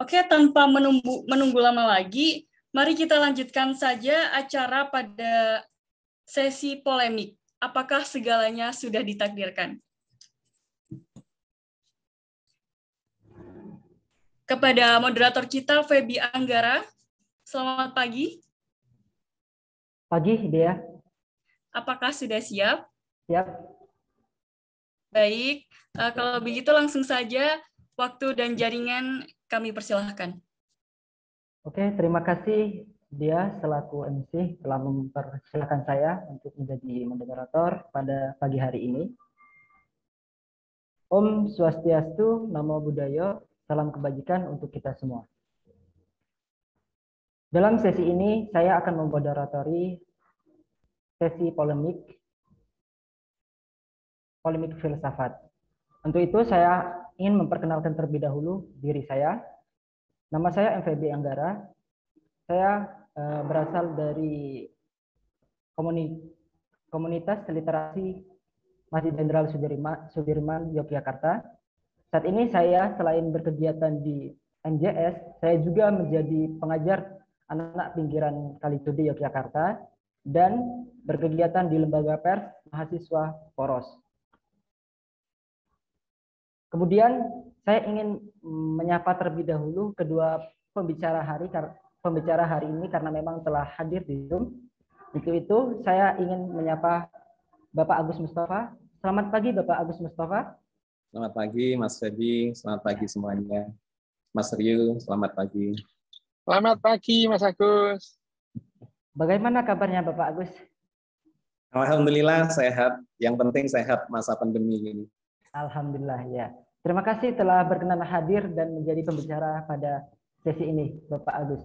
Oke, tanpa menunggu lama lagi, mari kita lanjutkan saja acara pada sesi polemik. Apakah segalanya sudah ditakdirkan? Kepada moderator kita, Feby Anggara, selamat pagi. Pagi, Dea. Apakah sudah siap? Siap. Baik, kalau begitu langsung saja waktu dan jaringan kami persilahkan. Oke, terima kasih Dea selaku MC telah mempersilahkan saya untuk menjadi moderator pada pagi hari ini. Om Swastiastu, Namo Buddhaya, salam kebajikan untuk kita semua. Dalam sesi ini, saya akan memoderatori sesi polemik filsafat. Untuk itu, saya ingin memperkenalkan terlebih dahulu diri saya. Nama saya Feby Anggara. Saya berasal dari komunitas literasi Masjid Jenderal Sudirman, Yogyakarta. Saat ini saya selain berkegiatan di MJS, saya juga menjadi pengajar anak-anak pinggiran Kalisudi Yogyakarta dan berkegiatan di lembaga pers mahasiswa Poros. Kemudian saya ingin menyapa terlebih dahulu kedua pembicara hari ini karena memang telah hadir di Zoom. Untuk itu saya ingin menyapa Bapak Agus Mustafa. Selamat pagi Bapak Agus Mustafa. Selamat pagi Mas Feby, selamat pagi semuanya. Mas Ryu, selamat pagi. Selamat pagi Mas Agus. Bagaimana kabarnya Bapak Agus? Alhamdulillah sehat, yang penting sehat masa pandemi ini. Alhamdulillah ya. Terima kasih telah berkenan hadir dan menjadi pembicara pada sesi ini Bapak Agus.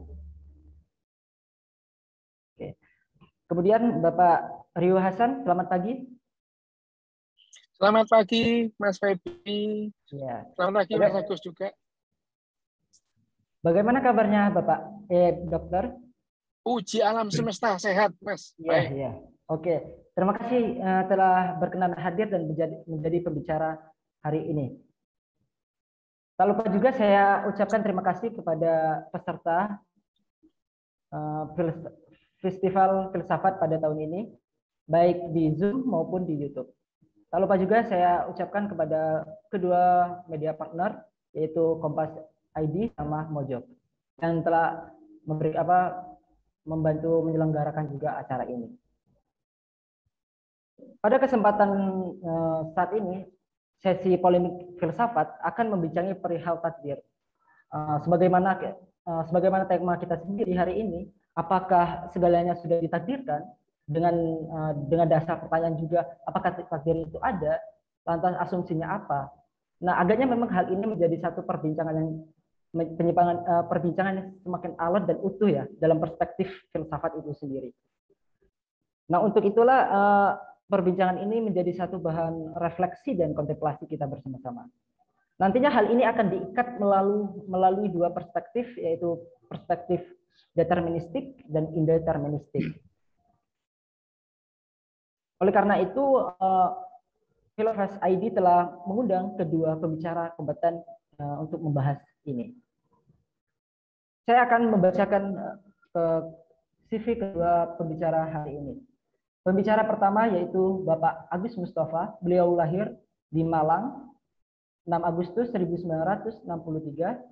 Oke. Kemudian Bapak Ryu Hasan, selamat pagi. Selamat pagi Mas Feby. Ya. Selamat pagi Mas Agus juga. Bagaimana kabarnya Bapak? Dokter? Puji alam semesta sehat Mas. Iya, iya. Oke. Terima kasih telah berkenan hadir dan menjadi pembicara hari ini. Tak lupa juga saya ucapkan terima kasih kepada peserta Festival Filsafat pada tahun ini, baik di Zoom maupun di YouTube. Tak lupa juga saya ucapkan kepada kedua media partner, yaitu Kompas ID sama Mojok, yang telah membantu menyelenggarakan juga acara ini. Pada kesempatan saat ini, sesi polemik filsafat akan membincangi perihal takdir. Sebagaimana tema kita sendiri hari ini, apakah segalanya sudah ditakdirkan? Dengan dasar pertanyaan juga, apakah takdir itu ada? Lantas asumsinya apa? Nah, agaknya memang hal ini menjadi satu perbincangan yang semakin alot dan utuh ya dalam perspektif filsafat itu sendiri. Nah, untuk itulah perbincangan ini menjadi satu bahan refleksi dan kontemplasi kita bersama-sama. Nantinya hal ini akan diikat melalui dua perspektif, yaitu perspektif deterministik dan indeterministik. Oleh karena itu, Filofas ID telah mengundang kedua pembicara kompeten untuk membahas ini. Saya akan membacakan CV kedua pembicara hari ini. Pembicara pertama yaitu Bapak Agus Mustafa. Beliau lahir di Malang 6 Agustus 1963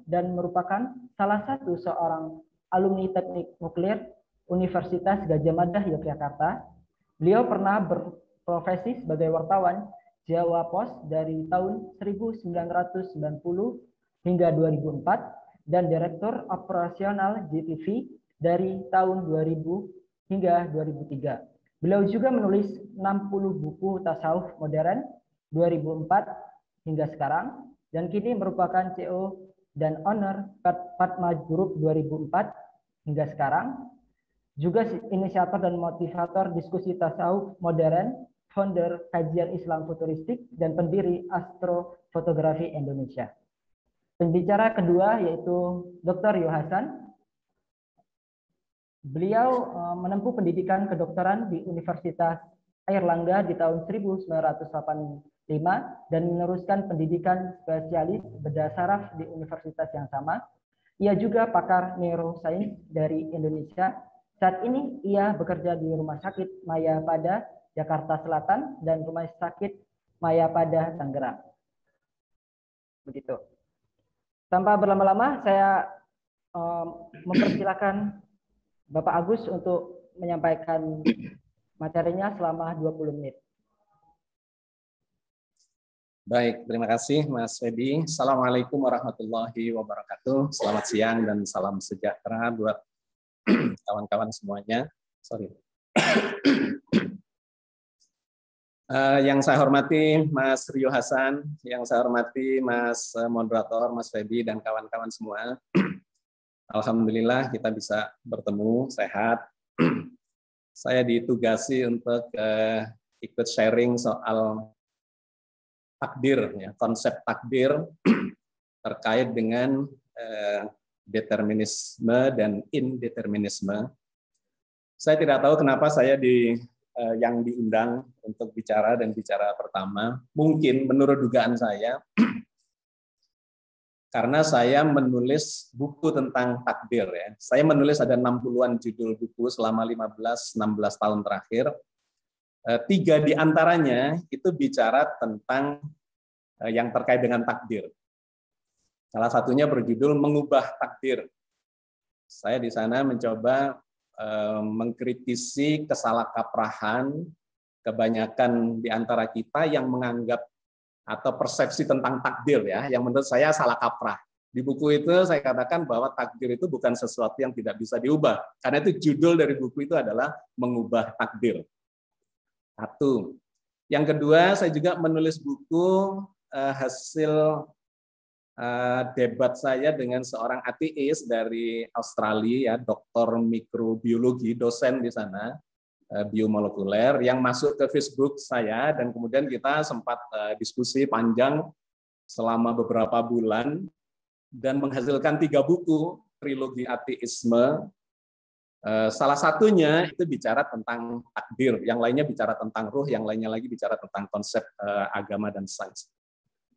dan merupakan salah satu seorang alumni Teknik Nuklir Universitas Gadjah Mada Yogyakarta. Beliau pernah berprofesi sebagai wartawan Jawa Pos dari tahun 1990 hingga 2004 dan Direktur Operasional JTV dari tahun 2000 hingga 2003. Beliau juga menulis 60 buku tasawuf modern 2004 hingga sekarang dan kini merupakan CEO dan owner Fatma Group 2004 hingga sekarang. Juga inisiator dan motivator diskusi tasawuf modern, founder kajian Islam futuristik, dan pendiri Astrofotografi Indonesia. Pembicara kedua yaitu Dr. Ryu Hasan. Beliau menempuh pendidikan kedokteran di Universitas Airlangga di tahun 1985 dan meneruskan pendidikan spesialis bedah saraf di universitas yang sama. Ia juga pakar neuroscience dari Indonesia. Saat ini ia bekerja di Rumah Sakit Mayapada Jakarta Selatan dan Rumah Sakit Mayapada Tangerang. Begitu. Tanpa berlama-lama, saya mempersilakan Bapak Agus untuk menyampaikan materinya selama 20 menit. Baik, terima kasih Mas Feby. Assalamualaikum warahmatullahi wabarakatuh. Selamat siang dan salam sejahtera buat kawan-kawan semuanya. Sorry. Yang saya hormati Mas Rio Hasan, yang saya hormati Mas moderator, Mas Feby, dan kawan-kawan semua. Alhamdulillah kita bisa bertemu sehat. Saya ditugasi untuk ikut sharing soal takdir, ya, konsep takdir terkait dengan determinisme dan indeterminisme. Saya tidak tahu kenapa saya yang diundang untuk bicara dan bicara pertama. Mungkin menurut dugaan saya, karena saya menulis buku tentang takdir. Ya. Saya menulis ada 60-an judul buku selama 15-16 tahun terakhir. 3 di antaranya itu bicara tentang yang terkait dengan takdir. Salah satunya berjudul Mengubah Takdir. Saya di sana mencoba mengkritisi kesalahkaprahan kebanyakan di antara kita yang menganggap atau persepsi tentang takdir, ya, yang menurut saya salah kaprah. Di buku itu saya katakan bahwa takdir itu bukan sesuatu yang tidak bisa diubah. Karena itu judul dari buku itu adalah Mengubah Takdir. Satu. Yang kedua, saya juga menulis buku hasil debat saya dengan seorang ateis dari Australia, ya, doktor mikrobiologi, dosen di sana, biomolekuler, yang masuk ke Facebook saya, dan kemudian kita sempat diskusi panjang selama beberapa bulan dan menghasilkan 3 buku, trilogi ateisme. Salah satunya itu bicara tentang takdir, yang lainnya bicara tentang ruh, yang lainnya lagi bicara tentang konsep agama dan sains.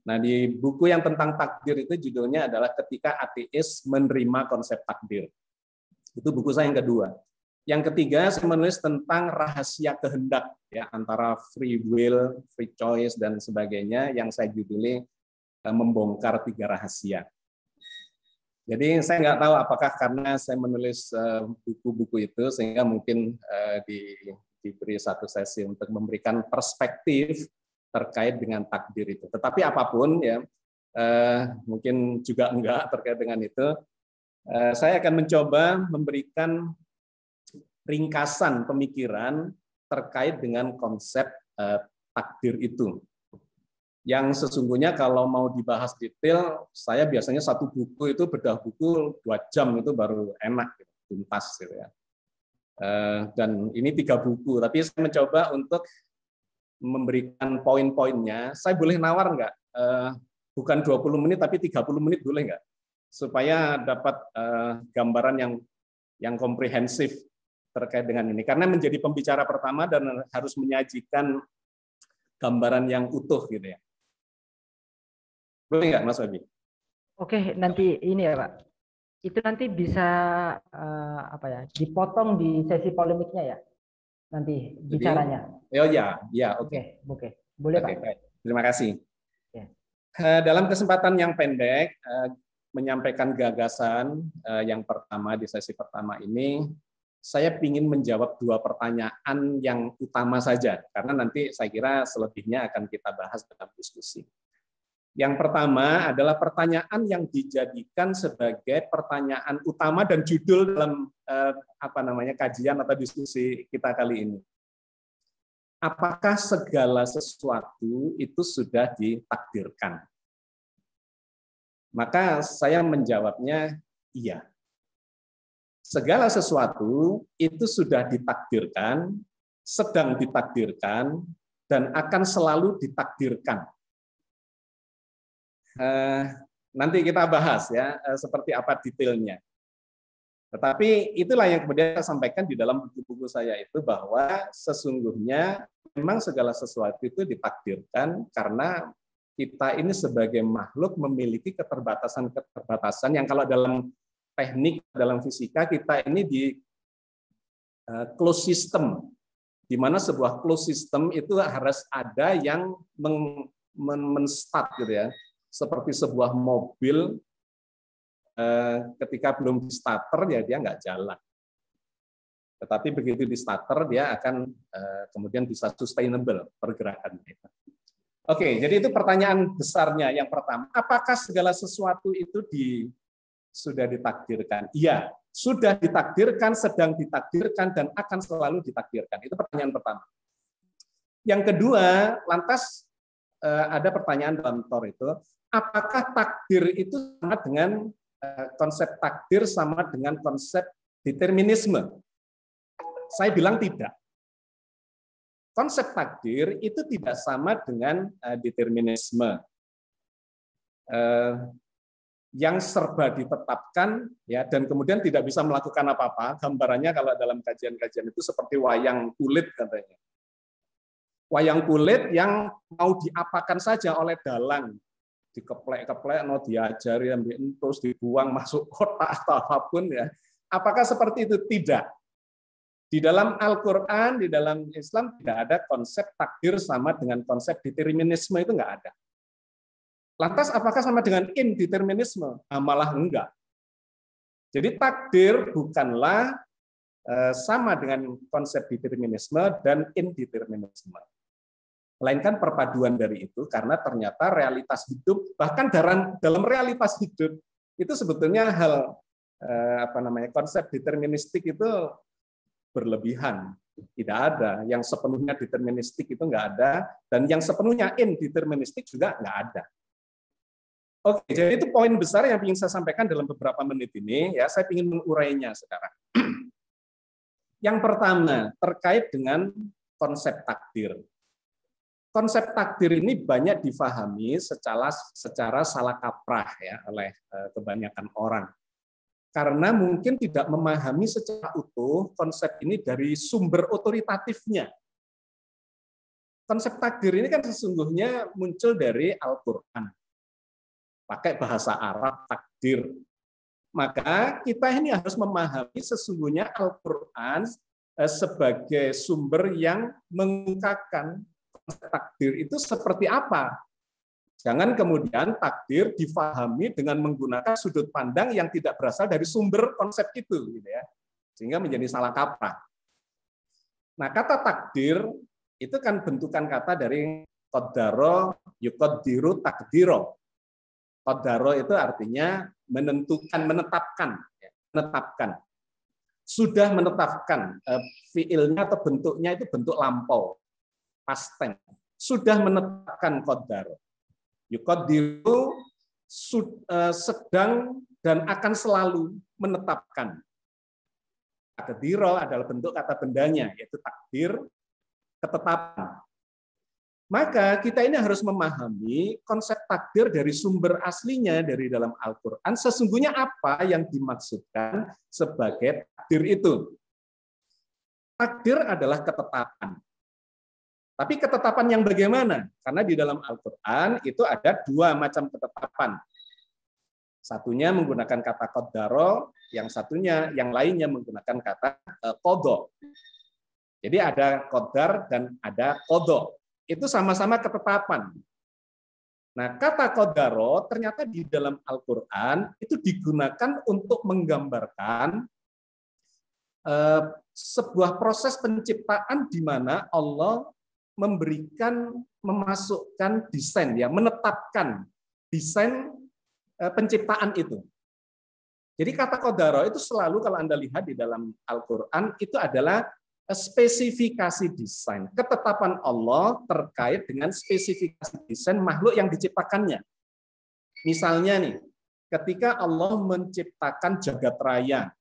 Nah, di buku yang tentang takdir itu judulnya adalah Ketika Ateis Menerima Konsep Takdir. Itu buku saya yang kedua. Yang ketiga, saya menulis tentang rahasia kehendak, ya, antara free will, free choice, dan sebagainya, yang saya juduli Membongkar 3 Rahasia. Jadi saya nggak tahu apakah karena saya menulis buku-buku itu sehingga mungkin diberi satu sesi untuk memberikan perspektif terkait dengan takdir itu. Tetapi apapun, ya, mungkin juga enggak terkait dengan itu. Saya akan mencoba memberikan ringkasan pemikiran terkait dengan konsep takdir itu. Yang sesungguhnya kalau mau dibahas detail, saya biasanya satu buku itu bedah buku 2 jam itu baru enak, gitu, tuntas, gitu ya. Dan ini 3 buku, tapi saya mencoba untuk memberikan poin-poinnya. Saya boleh nawar nggak? Bukan 20 menit, tapi 30 menit boleh nggak? Supaya dapat gambaran yang komprehensif terkait dengan ini. Karena menjadi pembicara pertama dan harus menyajikan gambaran yang utuh, gitu ya. Boleh nggak, Mas Wabi? Oke, nanti ini ya Pak. Itu nanti bisa dipotong di sesi polemiknya ya. Nanti bicaranya. Oh ya, oke. Oke. Boleh Pak. Baik. Terima kasih. Ya. Dalam kesempatan yang pendek, menyampaikan gagasan yang pertama di sesi pertama ini, saya ingin menjawab 2 pertanyaan yang utama saja, karena nanti saya kira selebihnya akan kita bahas dalam diskusi. Yang pertama adalah pertanyaan yang dijadikan sebagai pertanyaan utama dan judul dalam kajian atau diskusi kita kali ini. Apakah segala sesuatu itu sudah ditakdirkan? Maka saya menjawabnya iya. Segala sesuatu itu sudah ditakdirkan, sedang ditakdirkan, dan akan selalu ditakdirkan. Nanti kita bahas, ya, seperti apa detailnya. Tetapi itulah yang kemudian saya sampaikan di dalam buku-buku saya itu, bahwa sesungguhnya memang segala sesuatu itu ditakdirkan karena kita ini sebagai makhluk memiliki keterbatasan-keterbatasan yang kalau dalam teknik dalam fisika, kita ini di closed system, di mana sebuah closed system itu harus ada yang men-start gitu ya, seperti sebuah mobil ketika belum di starter ya dia nggak jalan. Tetapi begitu di starter dia akan kemudian bisa sustainable pergerakannya. Oke, jadi itu pertanyaan besarnya yang pertama. Apakah segala sesuatu itu sudah ditakdirkan? Iya, sudah ditakdirkan, sedang ditakdirkan, dan akan selalu ditakdirkan. Itu pertanyaan pertama. Yang kedua, lantas ada pertanyaan dalam Tor itu, apakah takdir itu sama dengan konsep takdir sama dengan konsep determinisme? Saya bilang tidak. Konsep takdir itu tidak sama dengan determinisme. Yang serba ditetapkan ya, dan kemudian tidak bisa melakukan apa-apa. Gambarannya kalau dalam kajian-kajian itu seperti wayang kulit katanya. Wayang kulit yang mau diapakan saja oleh dalang, dikeplek-keplek, mau diajari, terus dibuang masuk kotak atau apapun ya. Apakah seperti itu? Tidak. Di dalam Al-Quran, di dalam Islam tidak ada konsep takdir sama dengan konsep determinisme, itu nggak ada. Lantas apakah sama dengan indeterminisme? Malah enggak. Jadi takdir bukanlah sama dengan konsep determinisme dan indeterminisme. Melainkan perpaduan dari itu, karena ternyata realitas hidup, bahkan dalam realitas hidup, itu sebetulnya hal konsep deterministik itu berlebihan. Tidak ada. Yang sepenuhnya deterministik itu nggak ada, dan yang sepenuhnya indeterministik juga nggak ada. Oke, jadi itu poin besar yang ingin saya sampaikan dalam beberapa menit ini. Ya, saya ingin mengurainya sekarang. Yang pertama, terkait dengan konsep takdir. Konsep takdir ini banyak difahami secara salah kaprah ya oleh kebanyakan orang. Karena mungkin tidak memahami secara utuh konsep ini dari sumber otoritatifnya. Konsep takdir ini kan sesungguhnya muncul dari Al-Quran. Pakai bahasa Arab, takdir. Maka kita ini harus memahami sesungguhnya Al-Quran sebagai sumber yang mengungkapkan konsep takdir itu seperti apa. Jangan kemudian takdir difahami dengan menggunakan sudut pandang yang tidak berasal dari sumber konsep itu, gitu ya, sehingga menjadi salah kaprah. Nah, kata takdir itu kan bentukan kata dari qaddaro yuqaddiru takdiro. Qaddaro itu artinya menentukan, menetapkan. Sudah menetapkan, fiilnya atau bentuknya itu bentuk lampau, past tense. Sudah menetapkan qaddaro. Yuqaddiru sedang dan akan selalu menetapkan. Takdiro adalah bentuk kata bendanya, yaitu takdir, ketetapan. Maka kita ini harus memahami konsep takdir dari sumber aslinya dari dalam Al-Quran. Sesungguhnya apa yang dimaksudkan sebagai takdir itu? Takdir adalah ketetapan. Tapi ketetapan yang bagaimana? Karena di dalam Al-Quran itu ada dua macam ketetapan. Satunya menggunakan kata qaddaro, yang lainnya menggunakan kata qadha. Jadi ada qaddar dan ada qadha. Itu sama-sama ketetapan. Nah, kata qaddaro ternyata di dalam Al-Quran itu digunakan untuk menggambarkan sebuah proses penciptaan di mana Allah memasukkan desain, ya, menetapkan desain penciptaan itu. Jadi kata qaddaro itu selalu kalau Anda lihat di dalam Al-Quran itu adalah spesifikasi desain, ketetapan Allah terkait dengan spesifikasi desain makhluk yang diciptakannya. Misalnya nih, ketika Allah menciptakan jagat raya,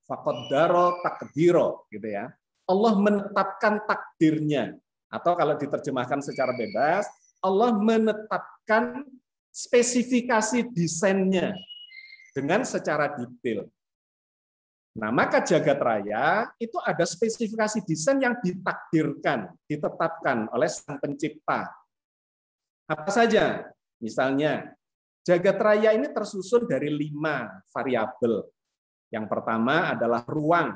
faqaddaro takdiro, gitu ya. Allah menetapkan takdirnya. Atau kalau diterjemahkan secara bebas, Allah menetapkan spesifikasi desainnya dengan secara detail. Nah, maka jagat raya itu ada spesifikasi desain yang ditakdirkan, ditetapkan oleh Sang Pencipta. Apa saja? Misalnya, Jagat raya ini tersusun dari 5 variabel. Yang pertama adalah ruang.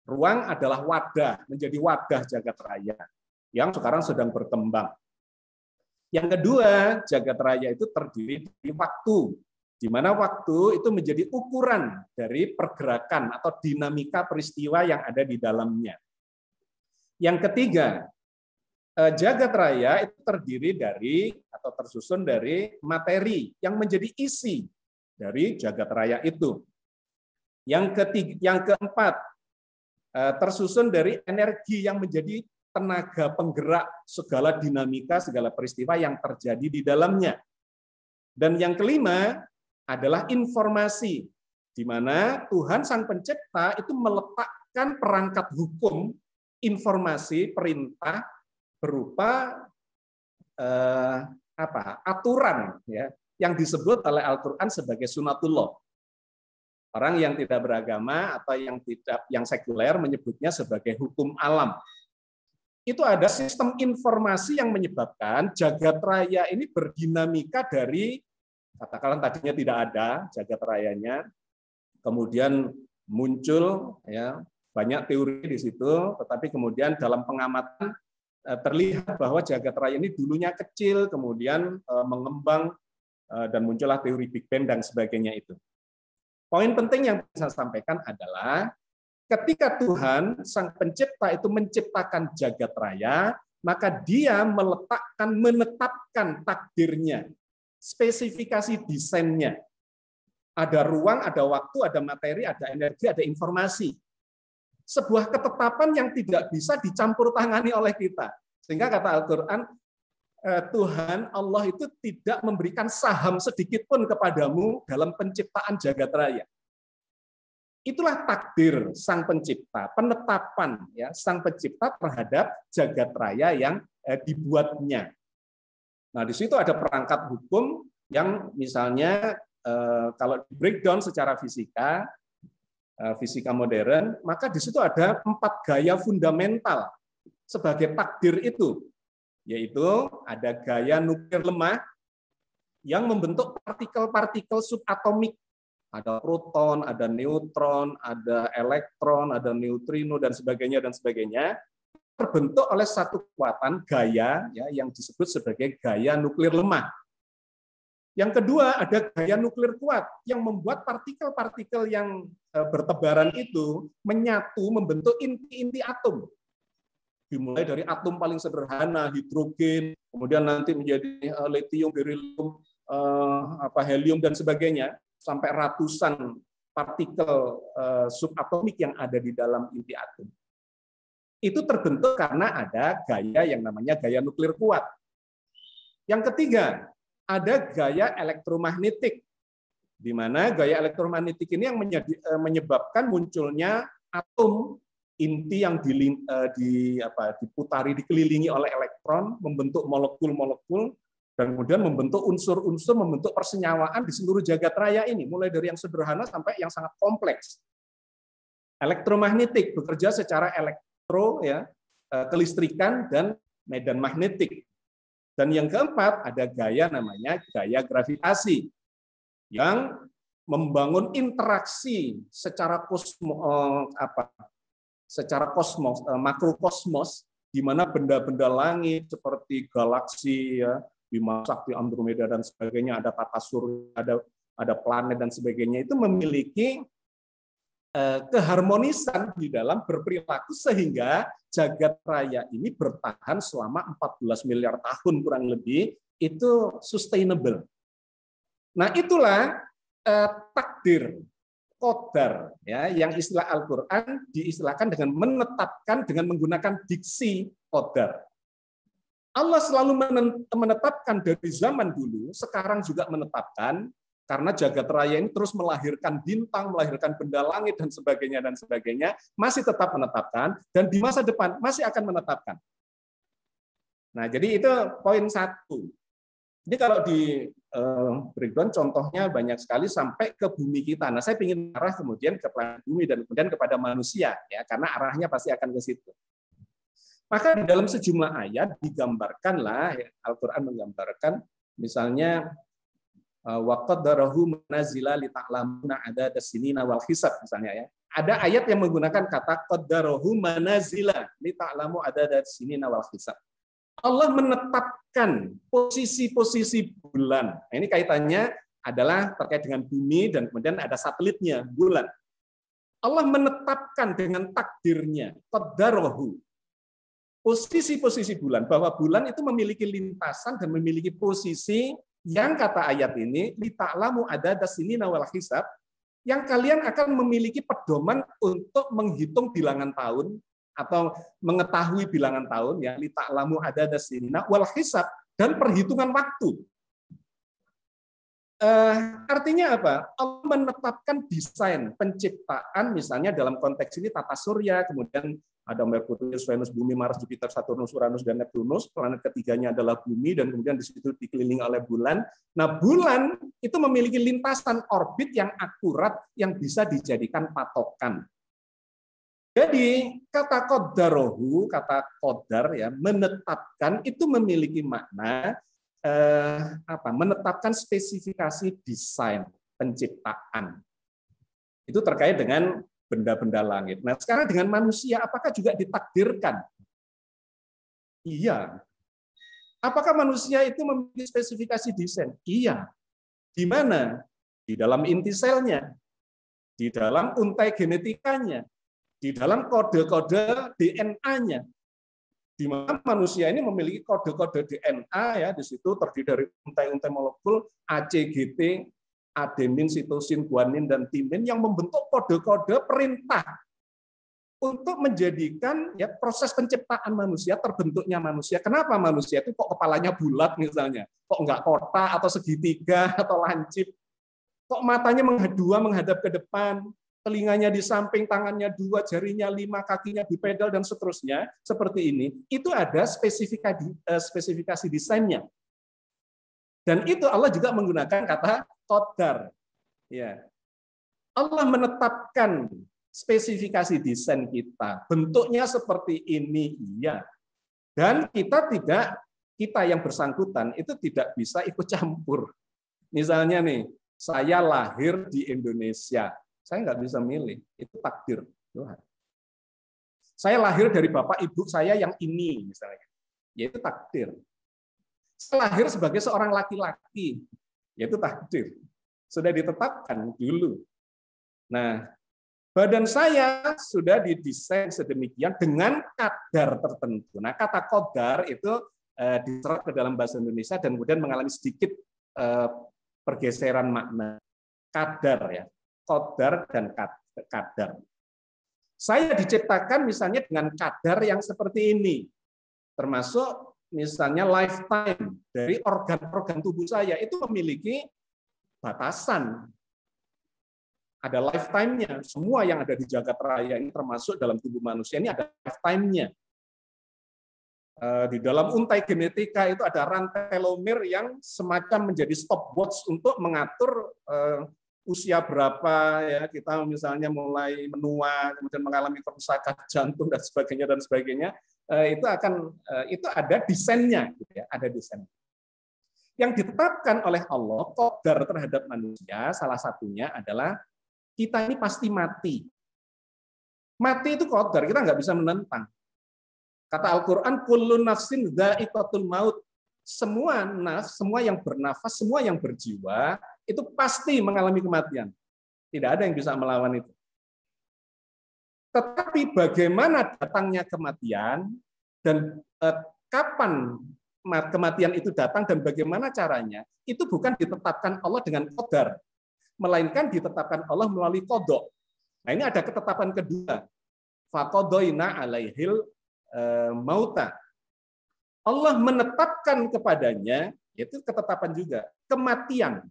Ruang adalah wadah, menjadi wadah jagat raya yang sekarang sedang berkembang. Yang kedua, jagat raya itu terdiri dari waktu, di mana waktu itu menjadi ukuran dari pergerakan atau dinamika peristiwa yang ada di dalamnya. Yang ketiga, jagat raya itu terdiri dari atau tersusun dari materi yang menjadi isi dari jagat raya itu. Yang keempat, tersusun dari energi yang menjadi tenaga penggerak segala dinamika, segala peristiwa yang terjadi di dalamnya. Dan yang kelima adalah informasi, di mana Tuhan Sang Pencipta itu meletakkan perangkat hukum, informasi, perintah berupa aturan, ya, yang disebut oleh Al-Quran sebagai sunatullah. Orang yang tidak beragama atau yang sekuler menyebutnya sebagai hukum alam. Itu ada sistem informasi yang menyebabkan jagat raya ini berdinamika dari, katakanlah tadinya tidak ada jagat rayanya, kemudian muncul ya banyak teori di situ, tetapi kemudian dalam pengamatan terlihat bahwa jagat raya ini dulunya kecil, kemudian mengembang dan muncullah teori Big Bang dan sebagainya itu. Poin penting yang saya sampaikan adalah ketika Tuhan Sang Pencipta itu menciptakan jagat raya, maka Dia menetapkan takdirnya, spesifikasi desainnya. Ada ruang, ada waktu, ada materi, ada energi, ada informasi. Sebuah ketetapan yang tidak bisa dicampur tangani oleh kita. Sehingga kata Al-Quran, Tuhan Allah itu tidak memberikan saham sedikit pun kepadamu dalam penciptaan jagat raya. Itulah takdir Sang Pencipta, penetapan ya Sang Pencipta terhadap jagat raya yang dibuatnya. Nah, di situ ada perangkat hukum yang misalnya kalau di breakdown secara fisika modern, maka di situ ada 4 gaya fundamental sebagai takdir itu. Yaitu ada gaya nuklir lemah yang membentuk partikel-partikel subatomik. Ada proton, ada neutron, ada elektron, ada neutrino, dan sebagainya, terbentuk oleh satu kekuatan gaya ya, yang disebut sebagai gaya nuklir lemah. Yang kedua, ada gaya nuklir kuat yang membuat partikel-partikel yang bertebaran itu menyatu membentuk inti-inti atom. Dimulai dari atom paling sederhana, hidrogen, kemudian nanti menjadi lithium, berilium, helium, dan sebagainya, sampai ratusan partikel subatomik yang ada di dalam inti atom. Itu terbentuk karena ada gaya yang namanya gaya nuklir kuat. Yang ketiga, ada gaya elektromagnetik, di mana gaya elektromagnetik ini yang menyebabkan munculnya atom inti yang diputari, dikelilingi oleh elektron, membentuk molekul-molekul, dan kemudian membentuk unsur-unsur, membentuk persenyawaan di seluruh jagat raya ini, mulai dari yang sederhana sampai yang sangat kompleks. Elektromagnetik bekerja secara kelistrikan dan medan magnetik. Dan yang keempat, ada gaya namanya gaya gravitasi, yang membangun interaksi secara makrokosmos, di mana benda-benda langit seperti galaksi, ya, Bima Sakti, Andromeda, dan sebagainya, ada tata surya, ada planet, dan sebagainya, itu memiliki keharmonisan di dalam berperilaku sehingga jagat raya ini bertahan selama 14 miliar tahun kurang lebih, itu sustainable. Nah, itulah takdir, qadar, ya, yang istilah Al-Quran diistilahkan dengan menetapkan dengan menggunakan diksi qadar. Allah selalu menetapkan dari zaman dulu, sekarang juga menetapkan, karena jagat raya ini terus melahirkan bintang, melahirkan benda langit, dan sebagainya, masih tetap menetapkan, dan di masa depan masih akan menetapkan. Nah, jadi itu poin 1. Jadi kalau di breakdown contohnya banyak sekali sampai ke bumi kita. Nah, saya ingin arah kemudian ke planet bumi dan kemudian kepada manusia, ya, karena arahnya pasti akan ke situ. Maka di dalam sejumlah ayat digambarkanlah, ya, Al-Quran menggambarkan, misalnya wa qaddarahu manazila li ta'lamuna adada sinina wal hisab misalnya ya. Ada ayat yang menggunakan kata qaddarahu manazila li ta'lamu adada sinina wal hisab. Allah menetapkan posisi-posisi bulan. Nah, ini kaitannya adalah terkait dengan bumi dan kemudian ada satelitnya, bulan. Allah menetapkan dengan takdirnya, qaddarahu. Posisi-posisi bulan, bahwa bulan itu memiliki lintasan dan memiliki posisi yang kata ayat ini li ta'lamu adada sinina wal hisab, yang kalian akan memiliki pedoman untuk menghitung bilangan tahun atau mengetahui bilangan tahun ya li ta'lamu adada sinina wal hisab dan perhitungan waktu. Artinya apa? Allah menetapkan desain penciptaan misalnya dalam konteks ini tata surya, kemudian ada Merkurius, Venus, Bumi, Mars, Jupiter, Saturnus, Uranus, dan Neptunus. Planet ketiganya adalah Bumi dan kemudian di situ dikelilingi oleh bulan. Nah, bulan itu memiliki lintasan orbit yang akurat yang bisa dijadikan patokan. Jadi kata qaddarahu, kata qadar ya, menetapkan itu memiliki makna menetapkan spesifikasi desain penciptaan. Itu terkait dengan benda-benda langit. Nah, sekarang dengan manusia, apakah juga ditakdirkan? Iya. Apakah manusia itu memiliki spesifikasi desain? Iya. Di mana? Di dalam inti selnya, di dalam untai genetikanya, di dalam kode-kode DNA-nya. Di mana manusia ini memiliki kode-kode DNA ya, di situ terdiri dari untai-untai molekul ACGT, adenin, sitosin, guanin, dan timin yang membentuk kode-kode perintah untuk menjadikan ya proses penciptaan manusia, terbentuknya manusia. Kenapa manusia itu kok kepalanya bulat misalnya, kok enggak kotak atau segitiga atau lancip, kok matanya menghadap ke depan, telinganya di samping, tangannya 2, jarinya 5, kakinya di pedal, dan seterusnya, seperti ini, itu ada spesifikasi desainnya. Dan itu Allah juga menggunakan kata qadar. Ya. Allah menetapkan spesifikasi desain kita. Bentuknya seperti ini, iya. Dan kita yang bersangkutan itu tidak bisa ikut campur. Misalnya nih, saya lahir di Indonesia. Saya nggak bisa milih, itu takdir Tuhan. Saya lahir dari bapak ibu saya yang ini, misalnya, yaitu takdir. Saya lahir sebagai seorang laki-laki, yaitu takdir. Sudah ditetapkan dulu. Nah, badan saya sudah didesain sedemikian dengan kadar tertentu. Nah, kata qadar itu diserap ke dalam bahasa Indonesia dan kemudian mengalami sedikit pergeseran makna. Kadar ya. Qadar dan kadar. Saya diciptakan misalnya dengan kadar yang seperti ini. Termasuk misalnya lifetime dari organ-organ tubuh saya itu memiliki batasan. Ada lifetime-nya. Semua yang ada di jagat raya ini termasuk dalam tubuh manusia ini ada lifetime-nya. Di dalam untai genetika itu ada rantai telomere yang semacam menjadi stopwatch untuk mengatur usia berapa ya kita misalnya mulai menua, kemudian mengalami kerusakan jantung dan sebagainya, itu ada desainnya, gitu ya, ada desain. Yang ditetapkan oleh Allah qadar terhadap manusia salah satunya adalah kita ini pasti mati. Mati itu qadar, kita nggak bisa menentang. Kata Al-Quran, kullu nafsin dha'iqatul maut. Semua nafs, semua yang bernafas, semua yang berjiwa, itu pasti mengalami kematian. Tidak ada yang bisa melawan itu. Tetapi bagaimana datangnya kematian, dan kapan kematian itu datang, dan bagaimana caranya, itu bukan ditetapkan Allah dengan qadar, melainkan ditetapkan Allah melalui qadha. Nah, ini ada ketetapan kedua. Faqadhaina alaihil mauta. Allah menetapkan kepadanya, yaitu ketetapan juga, kematian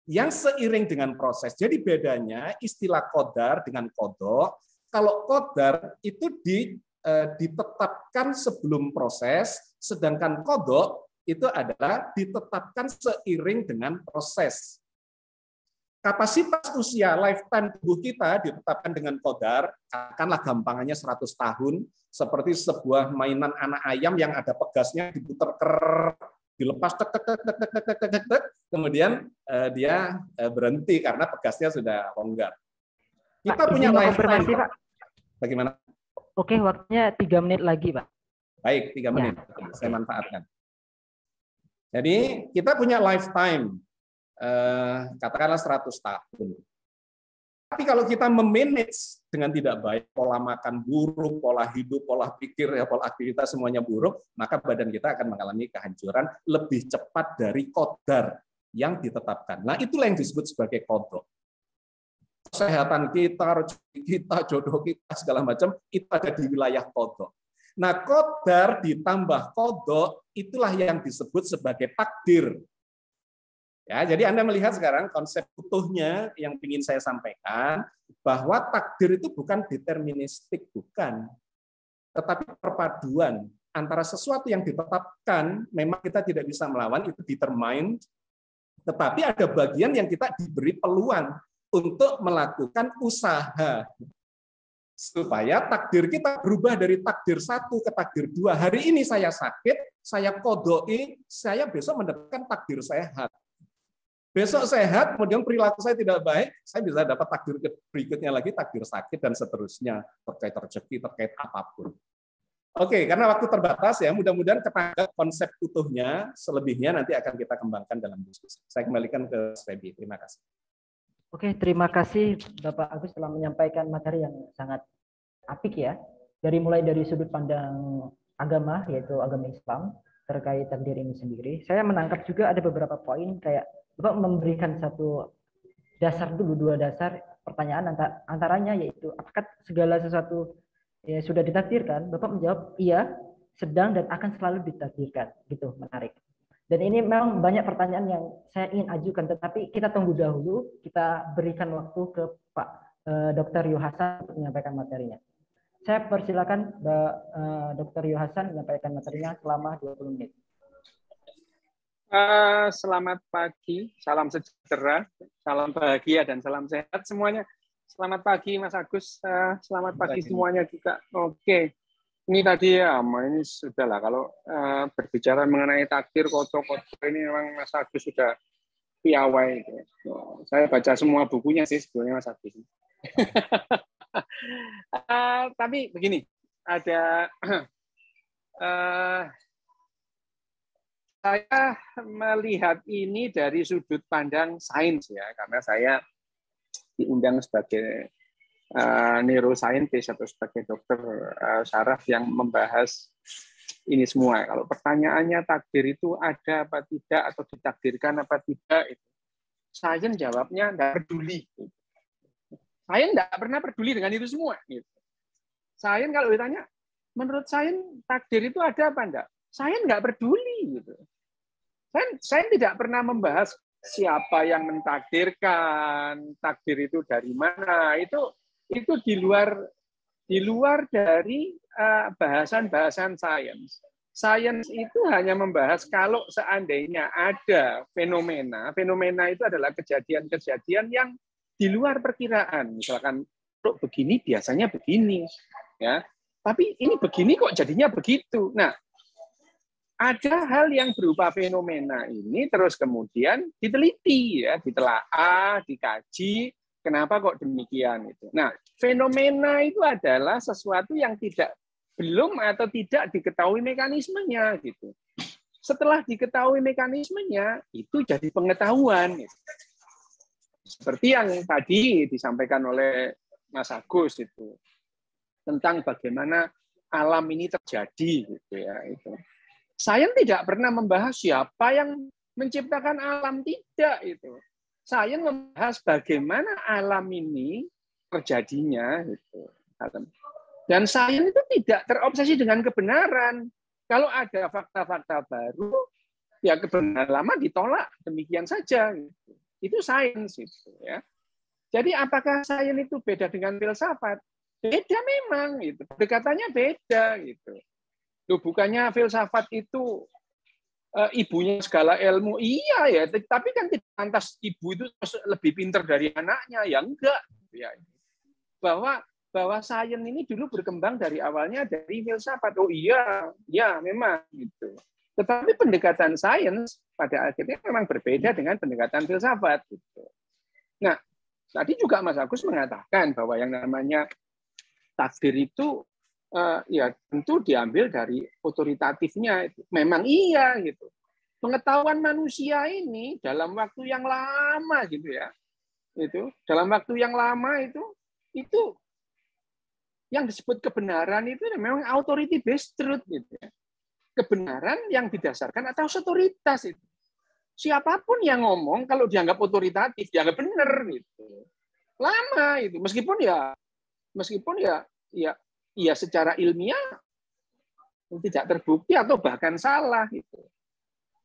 yang seiring dengan proses. Jadi bedanya istilah qadar dengan qadha. Kalau qadar itu ditetapkan sebelum proses, sedangkan qadha itu adalah ditetapkan seiring dengan proses. Kapasitas usia lifetime tubuh kita ditetapkan dengan qadar, katakanlah gampangannya 100 tahun, seperti sebuah mainan anak ayam yang ada pegasnya diputar dilepas tek tek tek tek tek tek tek tek, tek, kemudian dia berhenti karena pegasnya sudah longgar. Kita Pak, punya izin lifetime. konfirmasi, Pak. Bagaimana? Oke, waktunya 3 menit lagi, Pak. Baik, 3 menit. Ya. Saya manfaatkan. Jadi kita punya lifetime, katakanlah 100 tahun. Tapi kalau kita memanage dengan tidak baik, pola makan buruk, pola hidup, pola pikir, pola aktivitas semuanya buruk, maka badan kita akan mengalami kehancuran lebih cepat dari qadar yang ditetapkan. Nah, itulah yang disebut sebagai qadha. Kesehatan kita, rezeki kita, jodoh kita, segala macam, itu ada di wilayah qadha. Nah, qadar ditambah qadha, itulah yang disebut sebagai takdir. Ya, jadi Anda melihat sekarang konsep utuhnya yang ingin saya sampaikan, bahwa takdir itu bukan deterministik, bukan. Tetapi perpaduan antara sesuatu yang ditetapkan, memang kita tidak bisa melawan, itu determined, tetapi ada bagian yang kita diberi peluang untuk melakukan usaha. Supaya takdir kita berubah dari takdir 1 ke takdir 2. Hari ini saya sakit, saya qadai, saya besok mendapatkan takdir sehat. Besok sehat, kemudian perilaku saya tidak baik, saya bisa dapat takdir berikutnya lagi, takdir sakit, dan seterusnya, terkait rezeki, terkait apapun. Oke, karena waktu terbatas ya, mudah-mudahan ketangkap konsep utuhnya, selebihnya nanti akan kita kembangkan dalam diskusi. Saya kembalikan ke Febi. Terima kasih. Oke, terima kasih Bapak Agus telah menyampaikan materi yang sangat apik ya. Mulai dari sudut pandang agama, yaitu agama Islam, terkait takdir ini sendiri. Saya menangkap juga ada beberapa poin kayak Bapak memberikan satu dasar dulu, 2 dasar pertanyaan antaranya yaitu apakah segala sesuatu ya sudah ditakdirkan? Bapak menjawab iya, sedang dan akan selalu ditakdirkan. Gitu, menarik. Dan ini memang banyak pertanyaan yang saya ingin ajukan, tetapi kita tunggu dahulu, kita berikan waktu ke Pak Dr. Yohasan untuk menyampaikan materinya. Saya persilakan Dr. Yohasan menyampaikan materinya selama 20 menit. Selamat pagi, salam sejahtera, salam bahagia, dan salam sehat semuanya. Selamat pagi Mas Agus, selamat pagi semuanya juga. Oke, ini tadi ya, ini sudah lah. Kalau berbicara mengenai takdir, qadha ini memang Mas Agus sudah piawai. Saya baca semua bukunya sih sebetulnya Mas Agus. Tapi begini, ada saya melihat ini dari sudut pandang sains ya, karena saya diundang sebagai neuroscientist atau sebagai dokter saraf yang membahas ini semua. Kalau pertanyaannya takdir itu ada apa tidak atau ditakdirkan apa tidak, itu sains jawabnya nggak peduli. Sains nggak pernah peduli dengan itu semua. Sains kalau ditanya, menurut sains takdir itu ada apa enggak? Saya nggak peduli gitu. Saya tidak pernah membahas siapa yang mentakdirkan, takdir itu dari mana. Itu di luar dari bahasan-bahasan sains. Sains itu hanya membahas kalau seandainya ada fenomena. Fenomena itu adalah kejadian-kejadian yang di luar perkiraan. Misalkan kalau begini biasanya begini, ya. Tapi ini begini kok jadinya begitu. Nah, ada hal yang berupa fenomena ini terus kemudian diteliti ya, ditelaah, dikaji, kenapa kok demikian itu. Nah, fenomena itu adalah sesuatu yang belum atau tidak diketahui mekanismenya gitu. Setelah diketahui mekanismenya, itu jadi pengetahuan. Gitu. Seperti yang tadi disampaikan oleh Mas Agus itu tentang bagaimana alam ini terjadi gitu ya itu. Sains tidak pernah membahas siapa yang menciptakan alam, tidak itu. Sains membahas bagaimana alam ini terjadinya gitu. Dan sains itu tidak terobsesi dengan kebenaran. Kalau ada fakta-fakta baru, ya kebenaran lama ditolak, demikian saja gitu. Itu sains itu ya. Jadi apakah sains itu beda dengan filsafat? Beda memang itu. Pendekatannya beda gitu. Loh, bukannya filsafat itu ibunya segala ilmu? Iya ya, tapi kan tidak lantas ibu itu lebih pintar dari anaknya, ya enggak. Ya. Bahwa sains ini dulu berkembang dari awalnya dari filsafat. Oh iya, ya memang gitu. Tetapi pendekatan sains pada akhirnya memang berbeda dengan pendekatan filsafat. Gitu. Nah, tadi juga Mas Agus mengatakan bahwa yang namanya takdir itu ya tentu diambil dari otoritatifnya. Memang iya gitu. Pengetahuan manusia ini dalam waktu yang lama gitu ya, itu dalam waktu yang lama itu yang disebut kebenaran itu memang authority based truth gitu ya. Kebenaran yang didasarkan atas otoritas itu. Siapapun yang ngomong kalau dianggap otoritatif dianggap benar gitu. Lama itu meskipun ya secara ilmiah tidak terbukti atau bahkan salah gitu.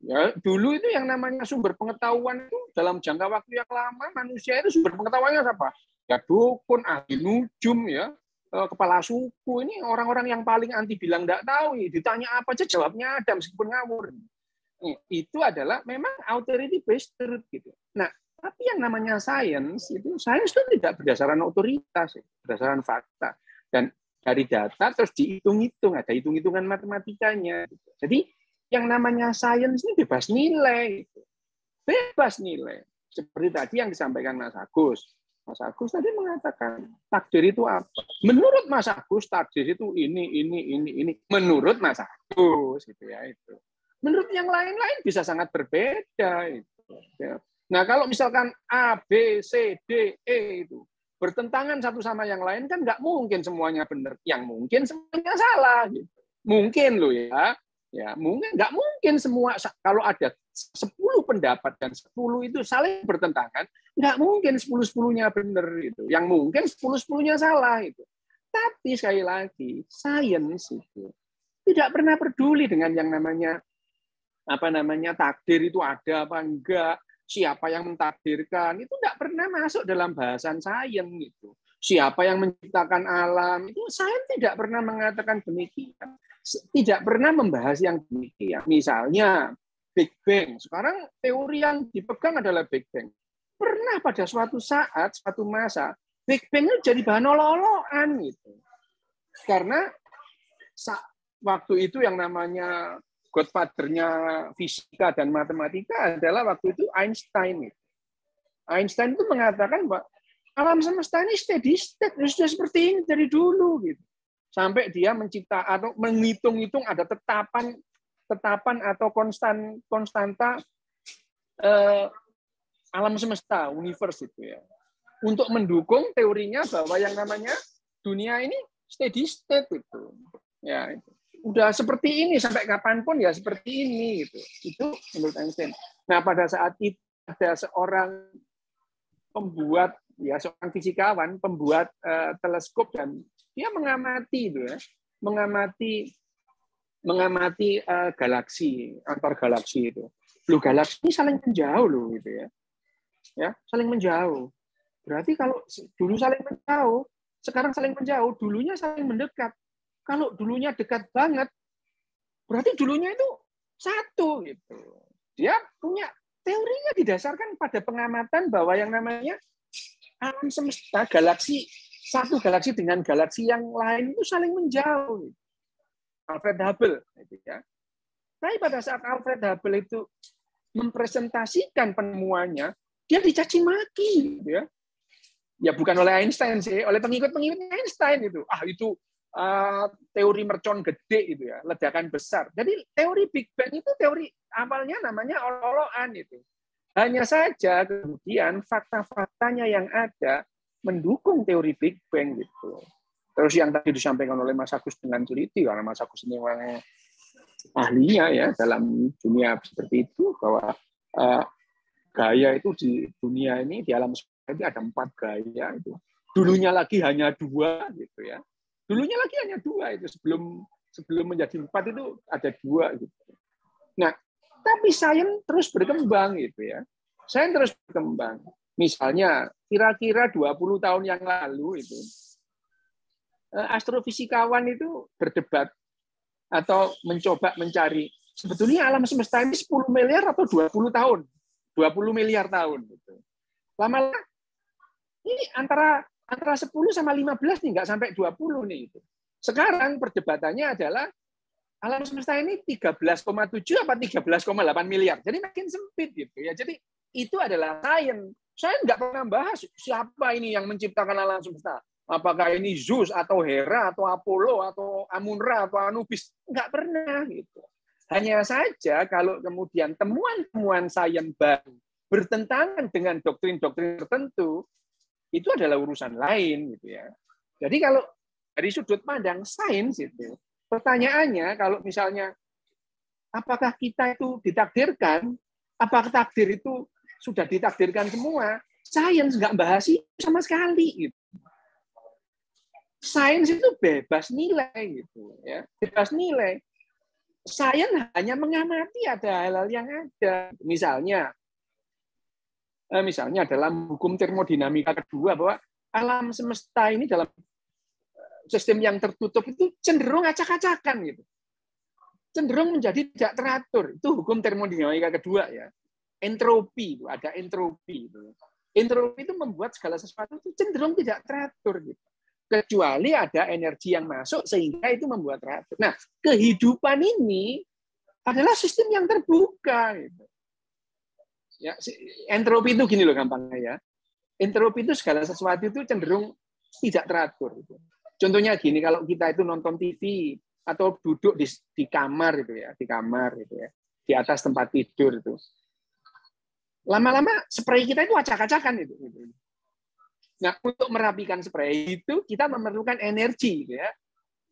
Ya, dulu itu yang namanya sumber pengetahuan itu dalam jangka waktu yang lama manusia itu sumber pengetahuannya apa? Ya dukun, ahli nujum, ya kepala suku, ini orang-orang yang paling anti bilang tidak tahu, ditanya apa aja jawabnya ada meskipun ngawur. Itu adalah memang authority based truth gitu. Nah, tapi yang namanya sains itu tidak berdasarkan otoritas, berdasarkan fakta dan dari data terus dihitung-hitung, ada hitung-hitungan matematikanya. Gitu. Jadi yang namanya sains ini bebas nilai, bebas nilai. Seperti tadi yang disampaikan Mas Agus. Mas Agus tadi mengatakan takdir itu apa? Menurut Mas Agus takdir itu ini. Menurut Mas Agus, gitu ya itu. Menurut yang lain-lain bisa sangat berbeda. Itu. Nah kalau misalkan A, B, C, D, E itu bertentangan satu sama yang lain kan nggak mungkin semuanya benar. Yang mungkin semuanya salah. Gitu. Mungkin loh ya. Ya, nggak mungkin semua kalau ada 10 pendapat dan 10 itu saling bertentangan, nggak mungkin 10-10-nya benar itu. Yang mungkin 10-10-nya salah itu. Tapi sekali lagi, sains itu tidak pernah peduli dengan yang namanya takdir itu ada apa enggak, siapa yang mentakdirkan, itu tidak pernah masuk dalam bahasan sains gitu. Siapa yang menciptakan alam, itu sains tidak pernah mengatakan demikian. Tidak pernah membahas yang demikian. Misalnya Big Bang. Sekarang teori yang dipegang adalah Big Bang. Pernah pada suatu saat, suatu masa, Big Bang itu jadi bahan olok-olokan gitu. Karena waktu itu yang namanya godfather-nya fisika dan matematika adalah waktu itu Einstein. Einstein itu mengatakan bahwa alam semesta ini steady state, sudah seperti ini dari dulu gitu. Sampai dia mencipta atau menghitung-hitung ada tetapan atau konstanta alam semesta, universe itu ya. Untuk mendukung teorinya bahwa yang namanya dunia ini steady state itu. Ya, itu. Udah seperti ini sampai kapanpun ya seperti ini gitu. Itu menurut Einstein. Nah, pada saat itu ada seorang pembuat ya seorang fisikawan pembuat teleskop dan dia mengamati itu ya, mengamati galaksi, antar galaksi itu. Loh, galaksi ini saling menjauh loh gitu ya. Ya, saling menjauh. Berarti kalau dulu saling menjauh, sekarang saling menjauh, dulunya saling mendekat. Kalau dulunya dekat banget, berarti dulunya itu satu gitu. Dia punya teorinya didasarkan pada pengamatan bahwa yang namanya alam semesta, galaksi, satu galaksi dengan galaksi yang lain itu saling menjauh. Alfred Hubble, gitu ya. Tapi pada saat Alfred Hubble itu mempresentasikan penemuannya, dia dicaci maki, gitu ya. Ya bukan oleh Einstein sih, oleh pengikut-pengikut Einstein itu. Itu teori mercon gede itu ya, ledakan besar. Jadi teori Big Bang itu teori awalnya namanya olok-olokan itu. Hanya saja kemudian fakta-faktanya yang ada mendukung teori Big Bang gitu. Terus yang tadi disampaikan oleh Mas Agus dengan teliti, karena Mas Agus ini orang ahlinya ya dalam dunia seperti itu, bahwa gaya itu di dunia ini, di alam semesta ini ada 4 gaya itu. Dulunya lagi hanya 2 gitu ya. Dulunya lagi hanya 2 itu sebelum menjadi 4 itu ada 2 gitu. Nah, tapi sains terus berkembang gitu ya. Sains terus berkembang. Misalnya kira-kira 20 tahun yang lalu itu astrofisikawan itu berdebat atau mencoba mencari sebetulnya alam semesta ini 10 miliar atau 20 tahun. 20 miliar tahun gitu. Lama-lama ini antara 10 sama 15 nih, nggak sampai 20 nih itu. Sekarang perdebatannya adalah alam semesta ini 13,7 apa 13,8 miliar. Jadi makin sempit gitu ya. Jadi itu adalah sains. Saya nggak pernah bahas siapa ini yang menciptakan alam semesta. Apakah ini Zeus atau Hera atau Apollo atau Amun-Ra atau Anubis? Nggak pernah gitu. Hanya saja kalau kemudian temuan-temuan sains baru bertentangan dengan doktrin-doktrin tertentu, itu adalah urusan lain gitu ya. Jadi kalau dari sudut pandang sains itu, pertanyaannya kalau misalnya apakah kita itu ditakdirkan, apakah takdir itu sudah ditakdirkan semua? Sains nggak bahas itu sama sekali gitu. Sains itu bebas nilai gitu ya, bebas nilai. Sains hanya mengamati ada hal-hal yang ada. Misalnya dalam hukum termodinamika kedua bahwa alam semesta ini dalam sistem yang tertutup itu cenderung acak-acakan gitu. Cenderung menjadi tidak teratur. Itu hukum termodinamika kedua ya. Entropi itu, ada entropi itu. Entropi itu membuat segala sesuatu itu cenderung tidak teratur gitu. Kecuali ada energi yang masuk sehingga itu membuat teratur. Nah, kehidupan ini adalah sistem yang terbuka gitu. Ya, entropi itu gini loh gampangnya ya. Entropi itu segala sesuatu itu cenderung tidak teratur gitu. Contohnya gini, kalau kita itu nonton TV atau duduk di kamar itu ya, di kamar gitu ya, di atas tempat tidur itu. Lama-lama spray kita itu acak-acakan itu. Nah, untuk merapikan spray itu kita memerlukan energi gitu ya.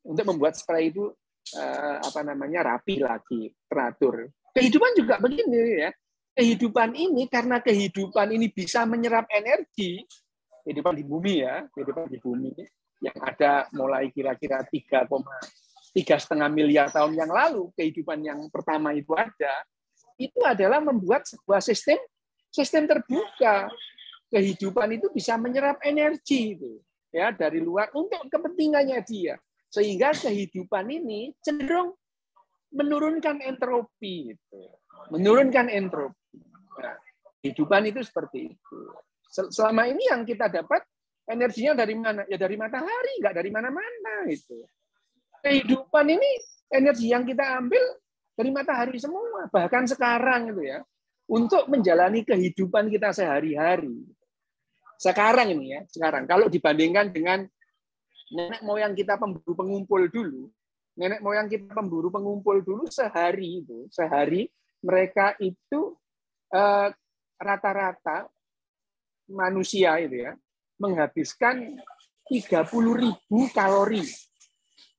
Untuk membuat spray itu rapi lagi, teratur. Kehidupan juga begini ya. Kehidupan ini karena kehidupan ini bisa menyerap energi, kehidupan di bumi ya, kehidupan di bumi yang ada mulai kira-kira 3,5 miliar tahun yang lalu, kehidupan yang pertama itu ada, itu adalah membuat sebuah sistem terbuka. Kehidupan itu bisa menyerap energi itu ya dari luar untuk kepentingannya dia. Sehingga kehidupan ini cenderung menurunkan entropi gitu. Menurunkan entropi. Nah, kehidupan itu seperti itu. Selama ini yang kita dapat energinya dari mana? Ya dari matahari, nggak dari mana-mana itu. Kehidupan ini energi yang kita ambil dari matahari semua, bahkan sekarang itu ya. Untuk menjalani kehidupan kita sehari-hari. Sekarang ini ya, sekarang kalau dibandingkan dengan nenek moyang kita pemburu pengumpul dulu, sehari mereka itu rata-rata manusia itu ya menghabiskan 30.000 kalori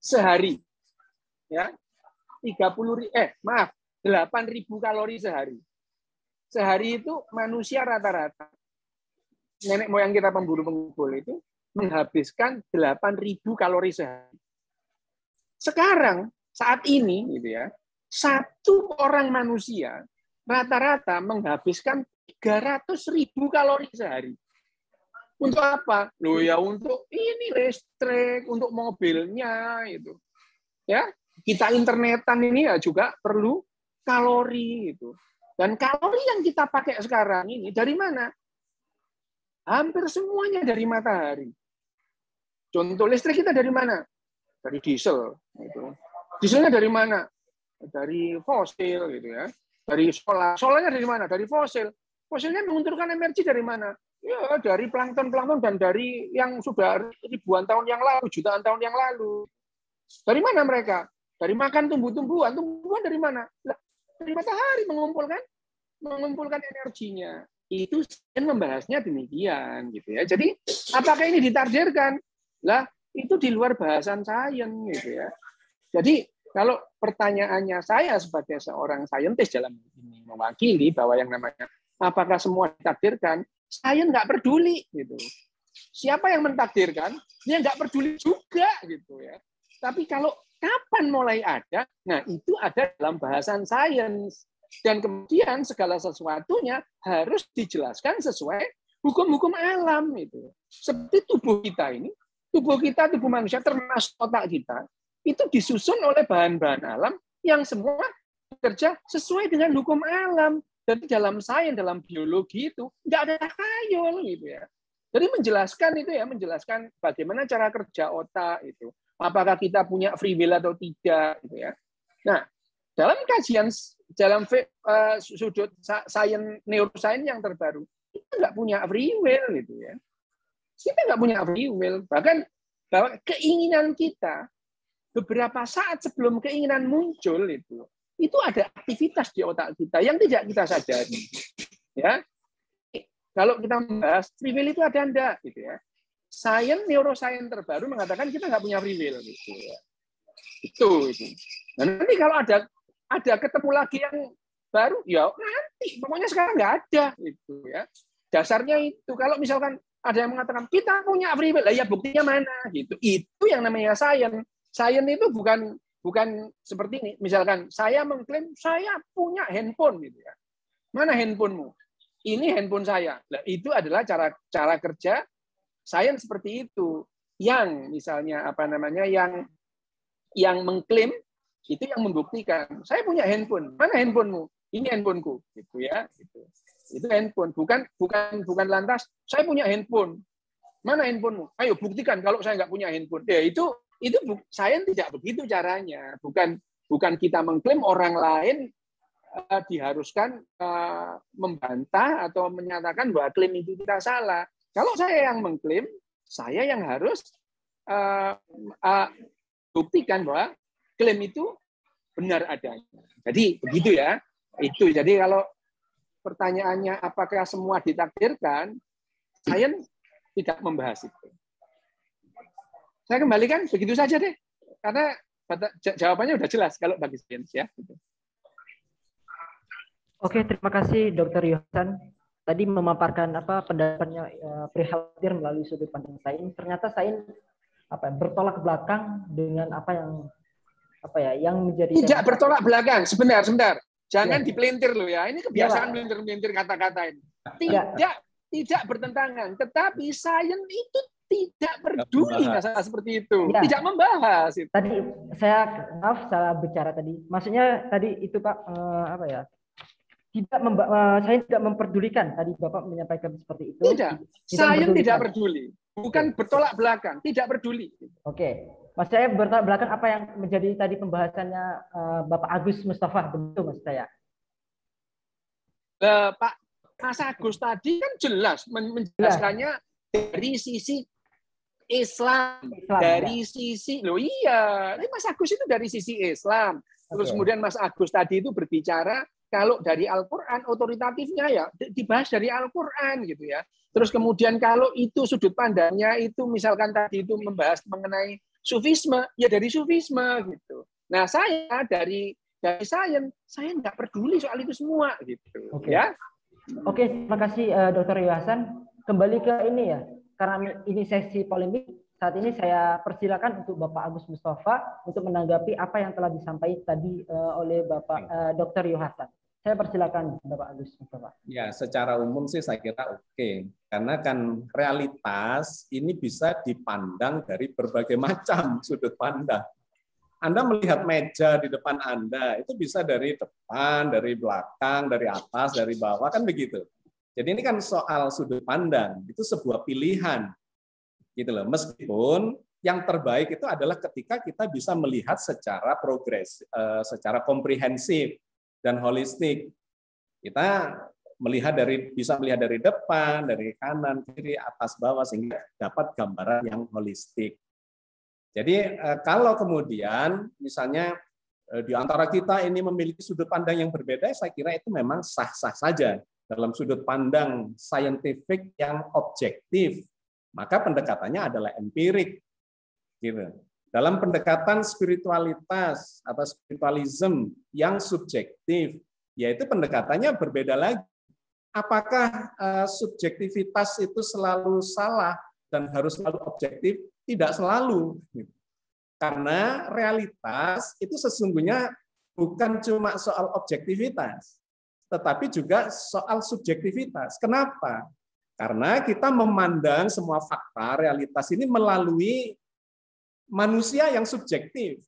sehari. Ya. 8.000 kalori sehari. Sehari itu manusia rata-rata nenek moyang kita pemburu pengumpul itu menghabiskan 8.000 kalori sehari. Sekarang saat ini gitu ya, satu orang manusia rata-rata menghabiskan 300.000 kalori sehari. Untuk apa? Loh ya untuk ini listrik, untuk mobilnya itu. Ya, kita internetan ini ya juga perlu kalori itu. Dan kalori yang kita pakai sekarang ini dari mana? Hampir semuanya dari matahari. Contoh listrik kita dari mana? Dari diesel. Gitu. Dieselnya dari mana? Dari fosil, gitu ya. Dari solar. Solarnya dari mana? Dari fosil. Fosilnya menguntungkan energi dari mana? Ya dari plankton dan dari yang sudah ribuan tahun yang lalu, jutaan tahun yang lalu. Dari mana mereka? Dari makan tumbuh-tumbuhan. Tumbuhan dari mana? Dari matahari mengumpulkan energinya. Itu membahasnya demikian gitu ya. Jadi apakah ini ditakdirkan? Lah itu di luar bahasan sains gitu ya. Jadi kalau pertanyaannya saya sebagai seorang saintis dalam ini mewakili bahwa yang namanya apakah semua ditakdirkan, saya nggak peduli gitu. Siapa yang mentakdirkan, dia nggak peduli juga gitu ya. Tapi kalau kapan mulai ada, nah itu ada dalam bahasan sains. Dan kemudian segala sesuatunya harus dijelaskan sesuai hukum-hukum alam itu. Seperti tubuh tubuh manusia termasuk otak kita, itu disusun oleh bahan-bahan alam yang semua bekerja sesuai dengan hukum alam. Jadi dalam sains, dalam biologi itu nggak ada takhayul gitu ya. Jadi menjelaskan bagaimana cara kerja otak itu. Apakah kita punya free will atau tidak gitu ya. Nah, dalam kajian dalam sudut neuroscience yang terbaru, kita nggak punya free will gitu ya. Kita nggak punya free will. Bahkan bahwa keinginan kita beberapa saat sebelum keinginan muncul itu ada aktivitas di otak kita yang tidak kita sadari. Ya, kalau kita membahas free will itu ada enggak gitu ya. Neuroscience terbaru mengatakan kita nggak punya free will gitu ya. Itu. Dan nanti kalau ada ketemu lagi yang baru, ya nanti pokoknya sekarang nggak ada gitu ya. Dasarnya itu. Kalau misalkan ada yang mengatakan kita punya free will, ya buktinya mana gitu. Itu yang namanya science. Science itu bukan seperti ini. Misalkan saya mengklaim saya punya handphone gitu ya. Mana handphonemu? Ini handphone saya. Nah, itu adalah cara kerja science seperti itu. Yang misalnya yang mengklaim itu yang membuktikan. Saya punya handphone. Mana handphonemu? Ini handphoneku, gitu ya. Itu handphone. Bukan lantas saya punya handphone. Mana handphonemu? Ayo buktikan kalau saya nggak punya handphone. Ya itu saya tidak begitu caranya. Bukan kita mengklaim orang lain diharuskan membantah atau menyatakan bahwa klaim itu tidak salah. Kalau saya yang mengklaim, saya yang harus buktikan bahwa klaim itu benar adanya. Jadi begitu ya. Itu. Jadi kalau pertanyaannya apakah semua ditakdirkan, saya tidak membahas itu. Saya kembalikan begitu saja deh. Karena jawabannya sudah jelas kalau bagi sains ya. Oke, terima kasih Dr. Yohasan. Tadi memaparkan pendapatnya prihatin melalui sudut pandang sains. Ternyata sains bertolak belakang dengan yang menjadi tidak bertolak belakang. Sebentar. Jangan dipelintir loh ya. Ini kebiasaan melintir kata-kata ini. Tidak bertentangan. Tetapi sains itu tidak peduli masalah seperti itu. Ya. Tidak membahas. Itu. Tadi saya salah bicara tadi. Maksudnya tadi itu Pak saya tidak memperdulikan. Tadi Bapak menyampaikan seperti itu. Tidak. Saya tidak peduli. Bukan bertolak belakang. Tidak peduli. Oke. Mas saya bertolak belakang apa yang menjadi tadi pembahasannya Bapak Agus Mustafa, begitu Mas saya. Pak Mas Agus tadi kan jelas menjelaskannya dari sisi Islam dari sisi Mas Agus itu dari sisi Islam. Terus kemudian Mas Agus tadi itu berbicara kalau dari Al-Qur'an otoritatifnya ya dibahas dari Al-Qur'an gitu ya. Terus kemudian kalau itu sudut pandangnya itu misalkan tadi itu membahas mengenai sufisme, ya dari sufisme gitu. Nah, saya dari saya nggak peduli soal itu semua gitu. Ya. Oke, terima kasih Dr. Yohasan. Kembali ke ini ya. Karena ini sesi polemik, saat ini saya persilakan untuk Bapak Agus Mustafa untuk menanggapi apa yang telah disampaikan tadi oleh Bapak Dr. Yohasan. Saya persilakan Bapak Agus Mustafa. Ya, secara umum sih saya kira oke. Karena kan realitas ini bisa dipandang dari berbagai macam sudut pandang. Anda melihat meja di depan Anda, itu bisa dari depan, dari belakang, dari atas, dari bawah, kan begitu. Jadi ini kan soal sudut pandang, itu sebuah pilihan. Gitu loh. Meskipun yang terbaik itu adalah ketika kita bisa melihat secara progresif, secara komprehensif dan holistik. Kita bisa melihat dari depan, dari kanan, kiri, atas, bawah sehingga dapat gambaran yang holistik. Jadi kalau kemudian misalnya di antara kita ini memiliki sudut pandang yang berbeda, saya kira itu memang sah-sah saja dalam sudut pandang saintifik yang objektif. Maka pendekatannya adalah empirik. Gitu. Dalam pendekatan spiritualitas atau spiritualism yang subjektif, yaitu pendekatannya berbeda lagi. Apakah subjektivitas itu selalu salah dan harus selalu objektif? Tidak selalu. Karena realitas itu sesungguhnya bukan cuma soal objektivitas, tetapi juga soal subjektivitas. Kenapa? Karena kita memandang semua fakta realitas ini melalui manusia yang subjektif.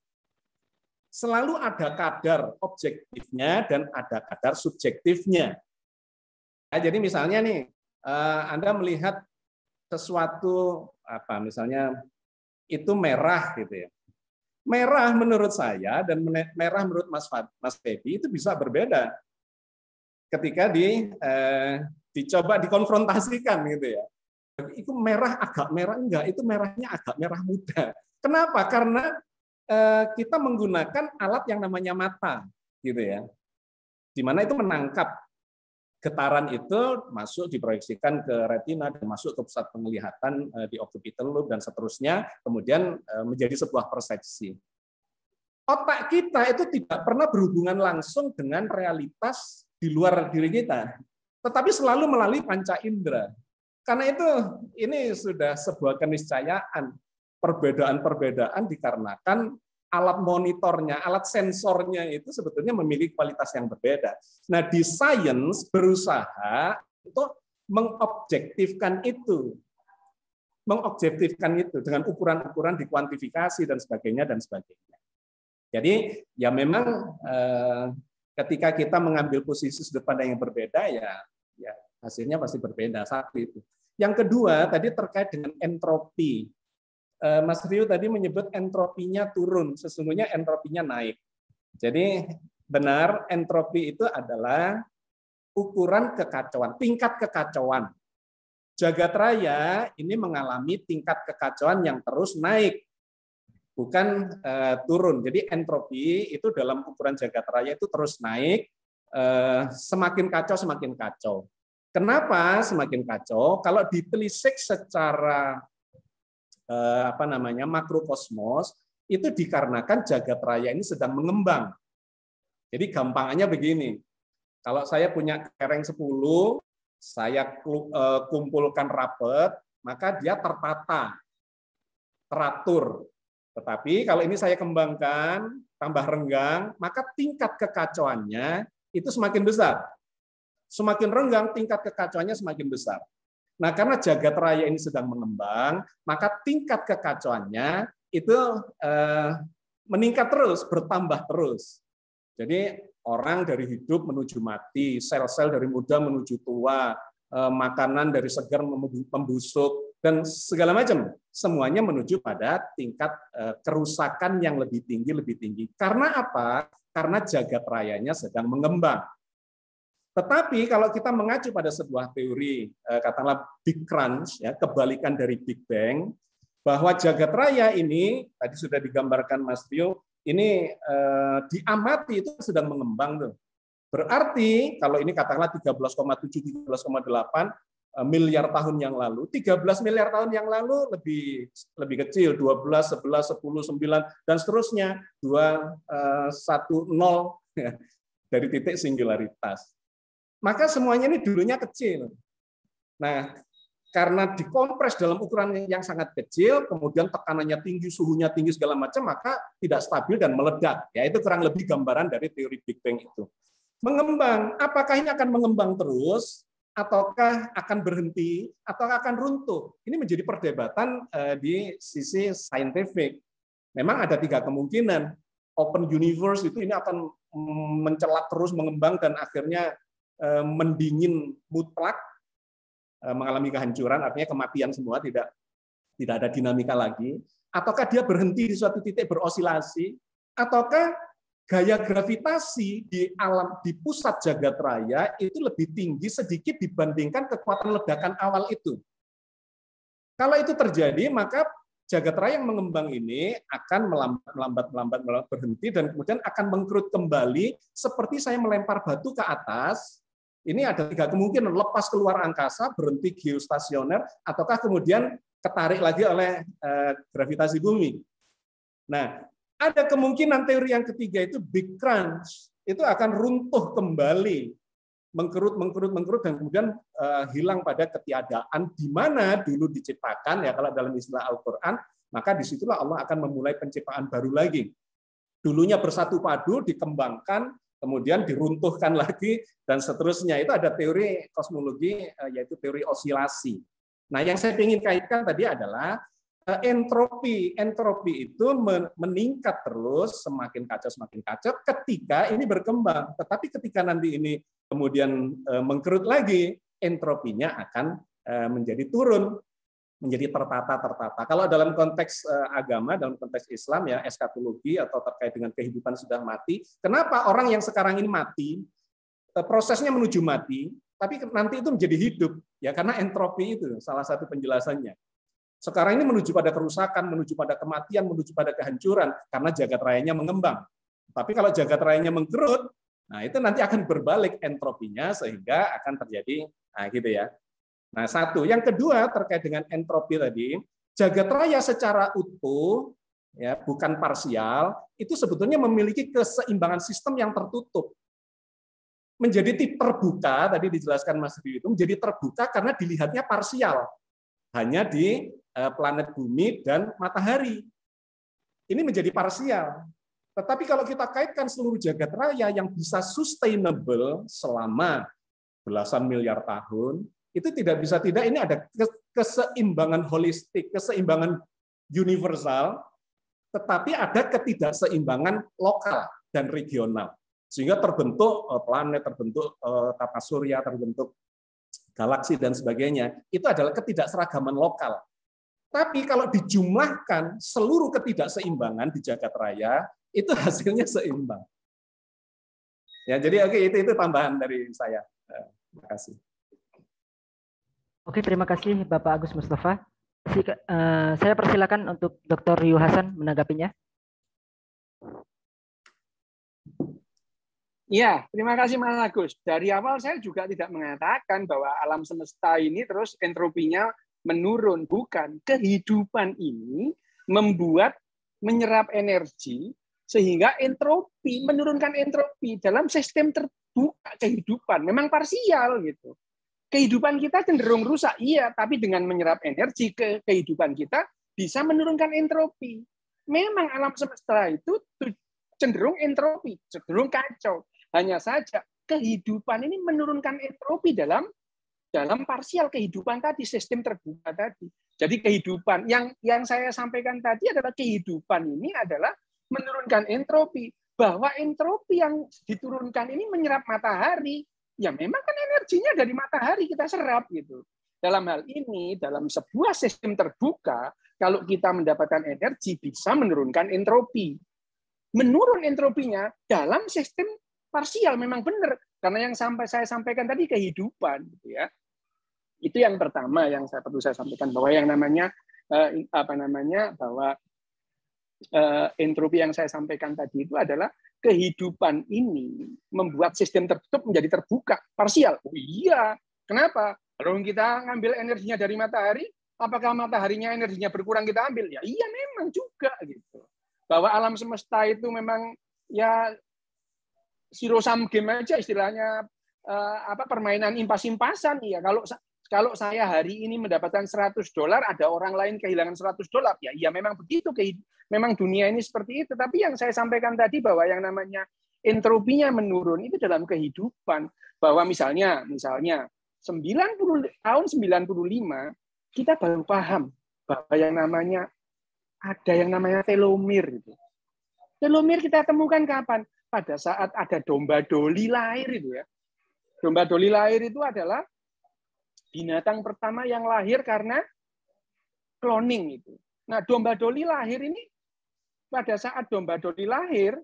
Selalu ada kadar objektifnya dan ada kadar subjektifnya. Ya, jadi misalnya nih, Anda melihat sesuatu misalnya itu merah gitu ya. Merah menurut saya dan merah menurut Mas Feby itu bisa berbeda ketika dicoba dikonfrontasikan gitu ya. Itu merah agak merah enggak, itu merahnya agak merah muda. Kenapa? Karena kita menggunakan alat yang namanya mata gitu ya. Di mana itu menangkap getaran itu masuk diproyeksikan ke retina dan masuk ke pusat penglihatan di occipital lobe dan seterusnya, kemudian menjadi sebuah persepsi. Otak kita itu tidak pernah berhubungan langsung dengan realitas di luar diri kita, tetapi selalu melalui panca indera. Karena itu ini sudah sebuah keniscayaan. Perbedaan-perbedaan dikarenakan alat monitornya, alat sensornya itu sebetulnya memiliki kualitas yang berbeda. Nah, di sains berusaha untuk mengobjektifkan itu dengan ukuran-ukuran dikuantifikasi dan sebagainya. Jadi ya memang ketika kita mengambil posisi sudut pandang yang berbeda ya hasilnya pasti berbeda. Satu itu. Yang kedua tadi terkait dengan entropi. Mas Rio tadi menyebut entropinya turun, sesungguhnya entropinya naik. Jadi benar, entropi itu adalah ukuran kekacauan, tingkat kekacauan. Jagat raya ini mengalami tingkat kekacauan yang terus naik, bukan turun. Jadi entropi itu dalam ukuran jagat raya itu terus naik, semakin kacau semakin kacau. Kenapa semakin kacau? Kalau ditelisik secara makrokosmos, itu dikarenakan jagat raya ini sedang mengembang. Jadi gampangannya begini, kalau saya punya kelereng 10, saya kumpulkan rapet, maka dia tertata, teratur. Tetapi kalau ini saya kembangkan, tambah renggang, maka tingkat kekacauannya itu semakin besar. Semakin renggang, tingkat kekacauannya semakin besar. Nah, karena jagat raya ini sedang mengembang, maka tingkat kekacauannya itu meningkat terus, bertambah terus. Jadi orang dari hidup menuju mati, sel-sel dari muda menuju tua, makanan dari segar membusuk, dan segala macam. Semuanya menuju pada tingkat kerusakan yang lebih tinggi. Karena apa? Karena jagat rayanya sedang mengembang. Tetapi kalau kita mengacu pada sebuah teori, katakanlah Big Crunch, ya, kebalikan dari Big Bang, bahwa jagat raya ini, tadi sudah digambarkan Mas Rio, ini diamati itu sedang mengembang. Tuh. Berarti, kalau ini katakanlah 13,7, 13,8 miliar tahun yang lalu, 13 miliar tahun yang lalu lebih kecil, 12, 11, 10, 9, dan seterusnya, 2, 1, 0, dari titik singularitas. Maka semuanya ini dulunya kecil. Nah, karena dikompres dalam ukuran yang sangat kecil, kemudian tekanannya tinggi, suhunya tinggi segala macam, maka tidak stabil dan meledak. Ya, itu kurang lebih gambaran dari teori Big Bang itu. Mengembang, apakah ini akan mengembang terus, ataukah akan berhenti, atau akan runtuh? Ini menjadi perdebatan di sisi saintifik. Memang ada 3 kemungkinan. Open universe itu ini akan mencelak terus, mengembang, dan akhirnya mendingin mutlak, mengalami kehancuran, artinya kematian semua, tidak ada dinamika lagi, ataukah dia berhenti di suatu titik berosilasi, ataukah gaya gravitasi di pusat jagat raya itu lebih tinggi sedikit dibandingkan kekuatan ledakan awal itu. Kalau itu terjadi, maka jagat raya yang mengembang ini akan melambat berhenti dan kemudian akan mengkerut kembali seperti saya melempar batu ke atas. Ini ada 3 kemungkinan, lepas keluar angkasa, berhenti geostasioner, ataukah kemudian ketarik lagi oleh gravitasi bumi. Nah, ada kemungkinan teori yang ketiga itu Big Crunch, itu akan runtuh kembali, mengkerut, dan kemudian hilang pada ketiadaan, di mana dulu diciptakan, ya kalau dalam istilah Al-Quran, maka disitulah Allah akan memulai penciptaan baru lagi. Dulunya bersatu padu, dikembangkan, kemudian diruntuhkan lagi, dan seterusnya. Itu ada teori kosmologi, yaitu teori osilasi. Nah, yang saya ingin kaitkan tadi adalah entropi. Entropi itu meningkat terus, semakin kacau ketika ini berkembang. Tetapi ketika nanti ini kemudian mengkerut lagi, entropinya akan menjadi turun. menjadi tertata. Kalau dalam konteks agama, dalam konteks Islam ya eskatologi atau terkait dengan kehidupan sudah mati, kenapa orang yang sekarang ini mati, prosesnya menuju mati, tapi nanti itu menjadi hidup ya karena entropi itu salah satu penjelasannya. Sekarang ini menuju pada kerusakan, menuju pada kematian, menuju pada kehancuran karena jagat rayanya mengembang. Tapi kalau jagat rayanya mengkerut, nah itu nanti akan berbalik entropinya sehingga akan terjadi gitu ya. Nah, satu. Yang kedua terkait dengan entropi tadi, jagat raya secara utuh ya, bukan parsial, itu sebetulnya memiliki keseimbangan sistem yang tertutup. Menjadi terbuka, tadi dijelaskan Mas Rio itu menjadi terbuka karena dilihatnya parsial. Hanya di planet bumi dan matahari. Ini menjadi parsial. Tetapi kalau kita kaitkan seluruh jagat raya yang bisa sustainable selama belasan miliar tahun, itu tidak bisa tidak ini ada keseimbangan holistik, keseimbangan universal, tetapi ada ketidakseimbangan lokal dan regional. Sehingga terbentuk planet, terbentuk tata surya, terbentuk galaksi dan sebagainya. Itu adalah ketidakseragaman lokal. Tapi kalau dijumlahkan seluruh ketidakseimbangan di jagat raya, itu hasilnya seimbang. Ya, jadi oke, itu tambahan dari saya. Terima kasih. Oke, terima kasih Bapak Agus Mustafa. Saya persilakan untuk Dr. Ryu Hasan menanggapinya. Ya, terima kasih Mas Agus. Dari awal saya juga tidak mengatakan bahwa alam semesta ini terus entropinya menurun. Bukan. Kehidupan ini menyerap energi sehingga entropi, menurunkan entropi dalam sistem terbuka kehidupan. Memang parsial gitu. Kehidupan kita cenderung rusak, iya, tapi dengan menyerap energi ke kehidupan kita bisa menurunkan entropi. Memang alam semesta itu cenderung entropi, cenderung kacau. Hanya saja kehidupan ini menurunkan entropi dalam parsial kehidupan tadi, sistem terbuka tadi. Jadi kehidupan yang saya sampaikan tadi adalah kehidupan ini adalah menurunkan entropi. Bahwa entropi yang diturunkan ini menyerap matahari. Ya memang kan energinya dari matahari kita serap gitu. Dalam hal ini, dalam sebuah sistem terbuka, kalau kita mendapatkan energi bisa menurunkan entropi. Menurun entropinya dalam sistem parsial memang benar, karena yang saya sampaikan tadi kehidupan, gitu ya. Itu yang pertama yang perlu saya sampaikan, bahwa yang namanya bahwa entropi yang saya sampaikan tadi itu adalah kehidupan ini membuat sistem tertutup menjadi terbuka, parsial. Oh iya, kenapa? Kalau kita ngambil energinya dari matahari, apakah mataharinya energinya berkurang kita ambil? Ya iya memang juga gitu. Bahwa alam semesta itu memang ya zero sum game aja istilahnya, permainan impas-impasan. Ya kalau saya hari ini mendapatkan $100, ada orang lain kehilangan $100. Ya iya memang begitu, memang dunia ini seperti itu. Tapi yang saya sampaikan tadi bahwa yang namanya entropinya menurun itu dalam kehidupan. Bahwa misalnya tahun 95 kita baru paham bahwa ada yang namanya telomir itu. Telomir kita temukan kapan? Pada saat ada domba doli lahir itu ya. Domba doli lahir itu adalah binatang pertama yang lahir karena cloning itu. Nah, domba doli lahir ini, pada saat domba doli lahir,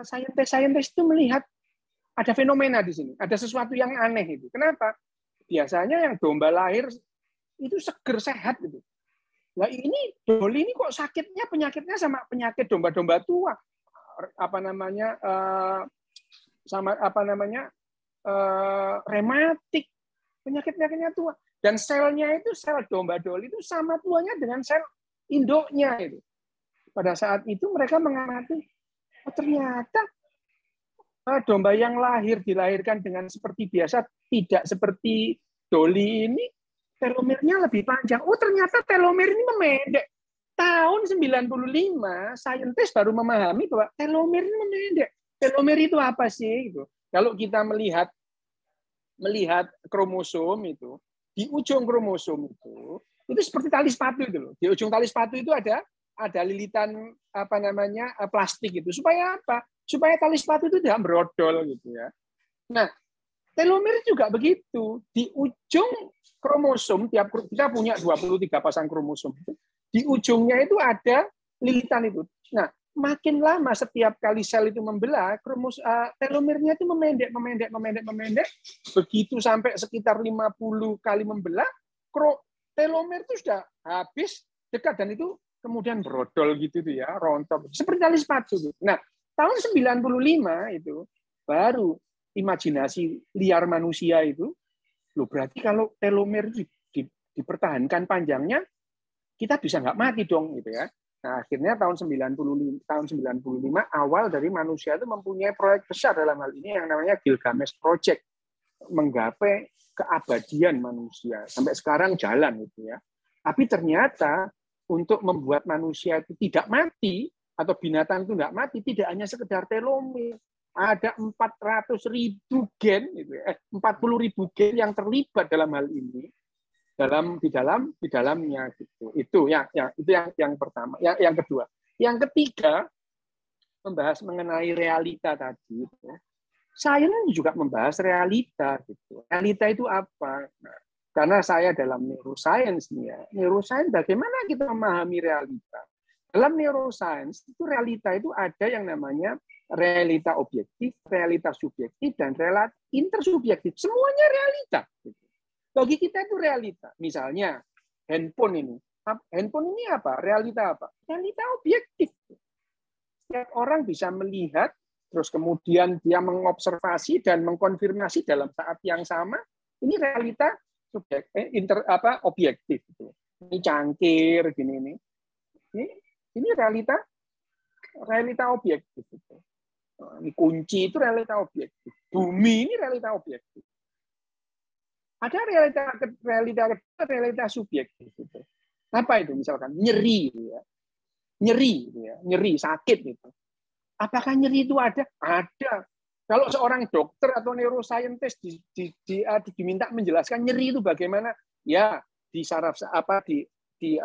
saintis itu melihat ada fenomena di sini, ada sesuatu yang aneh itu. Kenapa? Biasanya yang domba lahir itu seger sehat gitu. Nah, ini doli ini kok penyakitnya sama penyakit domba-domba tua. Rematik. Penyakit-penyakitnya tua. Dan selnya itu, sel domba doli itu sama tuanya dengan sel induknya itu. Pada saat itu mereka mengamati, ternyata domba yang dilahirkan dengan seperti biasa, tidak seperti doli ini, telomernya lebih panjang. Oh, ternyata telomere ini memendek. Tahun 95, saintis baru memahami bahwa telomere ini memendek. Telomere itu apa sih? Gitu. Kalau kita melihat kromosom itu, di ujung kromosom itu seperti tali sepatu itu loh. Di ujung tali sepatu itu ada lilitan plastik itu. Supaya apa? Supaya tali sepatu itu tidak berodol gitu ya. Nah, telomer juga begitu. Di ujung kromosom, tiap kita punya 23 pasang kromosom. Di ujungnya itu ada lilitan itu. Nah, makin lama setiap kali sel itu membelah, telomernya itu memendek. Begitu sampai sekitar 50 kali membelah, telomer itu sudah habis dekat, dan itu kemudian brodol gitu tuh ya, rontok. Seperti tali sepatu. Nah, tahun 95 itu baru imajinasi liar manusia itu, loh berarti kalau telomer dipertahankan panjangnya, kita bisa nggak mati dong gitu ya. Nah, akhirnya tahun 95 awal dari manusia itu mempunyai proyek besar dalam hal ini yang namanya Gilgamesh Project, menggapai keabadian manusia. Sampai sekarang jalan gitu ya. Tapi ternyata untuk membuat manusia itu tidak mati atau binatang itu nggak mati, tidak hanya sekedar telomer. Ada 400.000 gen, gitu ya, 40.000 gen yang terlibat dalam hal ini. Di dalamnya gitu. Itu yang pertama. Yang kedua, yang ketiga membahas mengenai realita tadi. Gitu. Saya juga membahas realita gitu. Realita itu apa? Nah, karena saya dalam neuroscience nih ya. Neuroscience bagaimana kita memahami realita? Dalam neuroscience itu realita itu ada yang namanya realita objektif, realita subjektif, dan realita intersubjektif. Semuanya realita. Gitu. Bagi kita itu realita. Misalnya handphone ini. Handphone ini apa? Realita apa? Realita objektif. Setiap orang bisa melihat, terus kemudian dia mengobservasi dan mengkonfirmasi dalam saat yang sama. Ini realita objektif. Ini cangkir gini ini. Ini realita objektif. Ini kunci itu realita objektif. Bumi ini realita objektif. Ada realita subjektif. Apa itu? Misalkan nyeri, ya. Nyeri, sakit gitu. Apakah nyeri itu ada? Ada. Kalau seorang dokter atau neuroscientist diminta menjelaskan nyeri itu bagaimana, ya di saraf di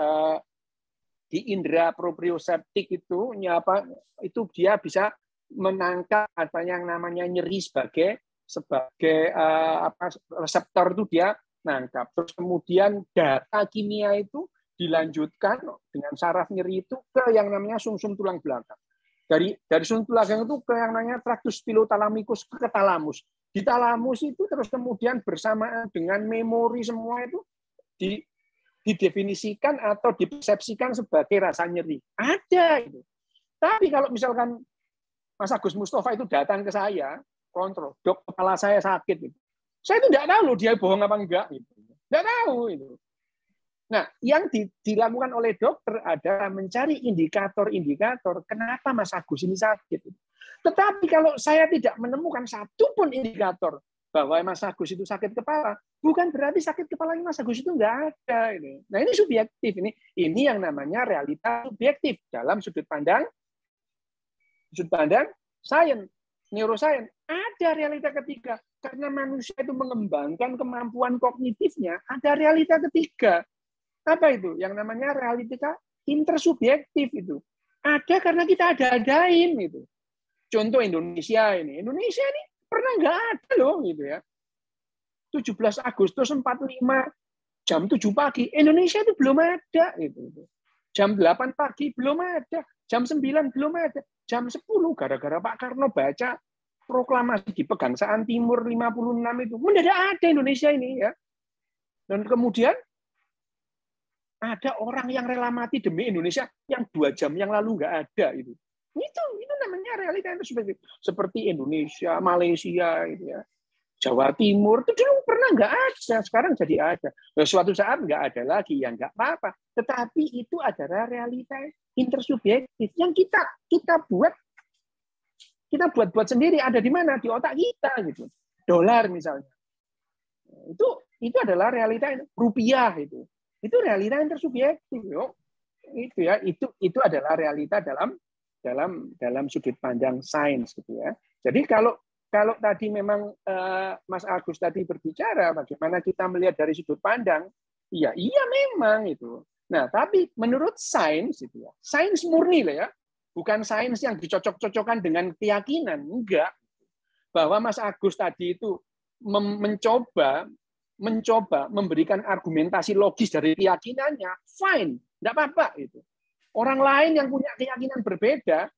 indera proprioseptik itu dia bisa menangkap apa yang namanya nyeri sebagai reseptor itu dia nangkap. Terus kemudian data kimia itu dilanjutkan dengan saraf nyeri itu ke yang namanya sumsum tulang belakang. Dari sumsum tulang belakang itu ke yang namanya traktus pilothalamikus ke talamus. Di talamus itu terus kemudian bersamaan dengan memori semua itu didefinisikan atau dipersepsikan sebagai rasa nyeri. Ada itu. Tapi kalau misalkan Mas Agus Mustafa itu datang ke saya, kontrol, dok, kepala saya sakit. Gitu. Saya itu tidak tahu loh dia bohong apa enggak. Gitu. Tidak tahu. Itu. Nah, yang dilakukan oleh dokter adalah mencari indikator-indikator kenapa Mas Agus ini sakit. Tetapi kalau saya tidak menemukan satu pun indikator bahwa Mas Agus itu sakit kepala, bukan berarti sakit kepalanya Mas Agus itu enggak ada. Ini. Nah, ini subjektif. Ini yang namanya realita subjektif dalam sudut pandang sains. Neuroscience, ada realita ketiga. Karena manusia itu mengembangkan kemampuan kognitifnya, ada realita ketiga. Apa itu? Yang namanya realita intersubjektif itu. Ada karena kita ada-adain. Gitu. Contoh Indonesia ini. Indonesia ini pernah nggak ada loh. Gitu ya. 17 Agustus 45, jam 7 pagi. Indonesia itu belum ada. Gitu. Jam 8 pagi belum ada. Jam 9 belum ada. Jam 10 gara-gara Pak Karno baca proklamasi di Pegangsaan Timur 56 itu mendadak ada Indonesia ini ya. Dan kemudian ada orang yang rela mati demi Indonesia yang 2 jam yang lalu nggak ada itu. Itu namanya realita itu seperti Indonesia, Malaysia gitu ya. Jawa Timur itu dulu pernah nggak ada, sekarang jadi ada. Nah, suatu saat nggak ada lagi, ya nggak apa-apa. Tetapi itu adalah realita intersubjektif yang kita buat sendiri. Ada di mana? Di otak kita gitu. Dolar misalnya, itu adalah realita rupiah itu realita intersubjektif. Itu ya, itu adalah realita dalam sudut pandang sains gitu ya. Jadi kalau tadi memang Mas Agus tadi berbicara bagaimana kita melihat dari sudut pandang, iya memang itu. Nah, tapi menurut sains itu ya, sains murni lah ya, bukan sains yang dicocok-cocokkan dengan keyakinan, enggak. Bahwa Mas Agus tadi itu mencoba memberikan argumentasi logis dari keyakinannya, fine, tidak apa-apa itu. Orang lain yang punya keyakinan berbeda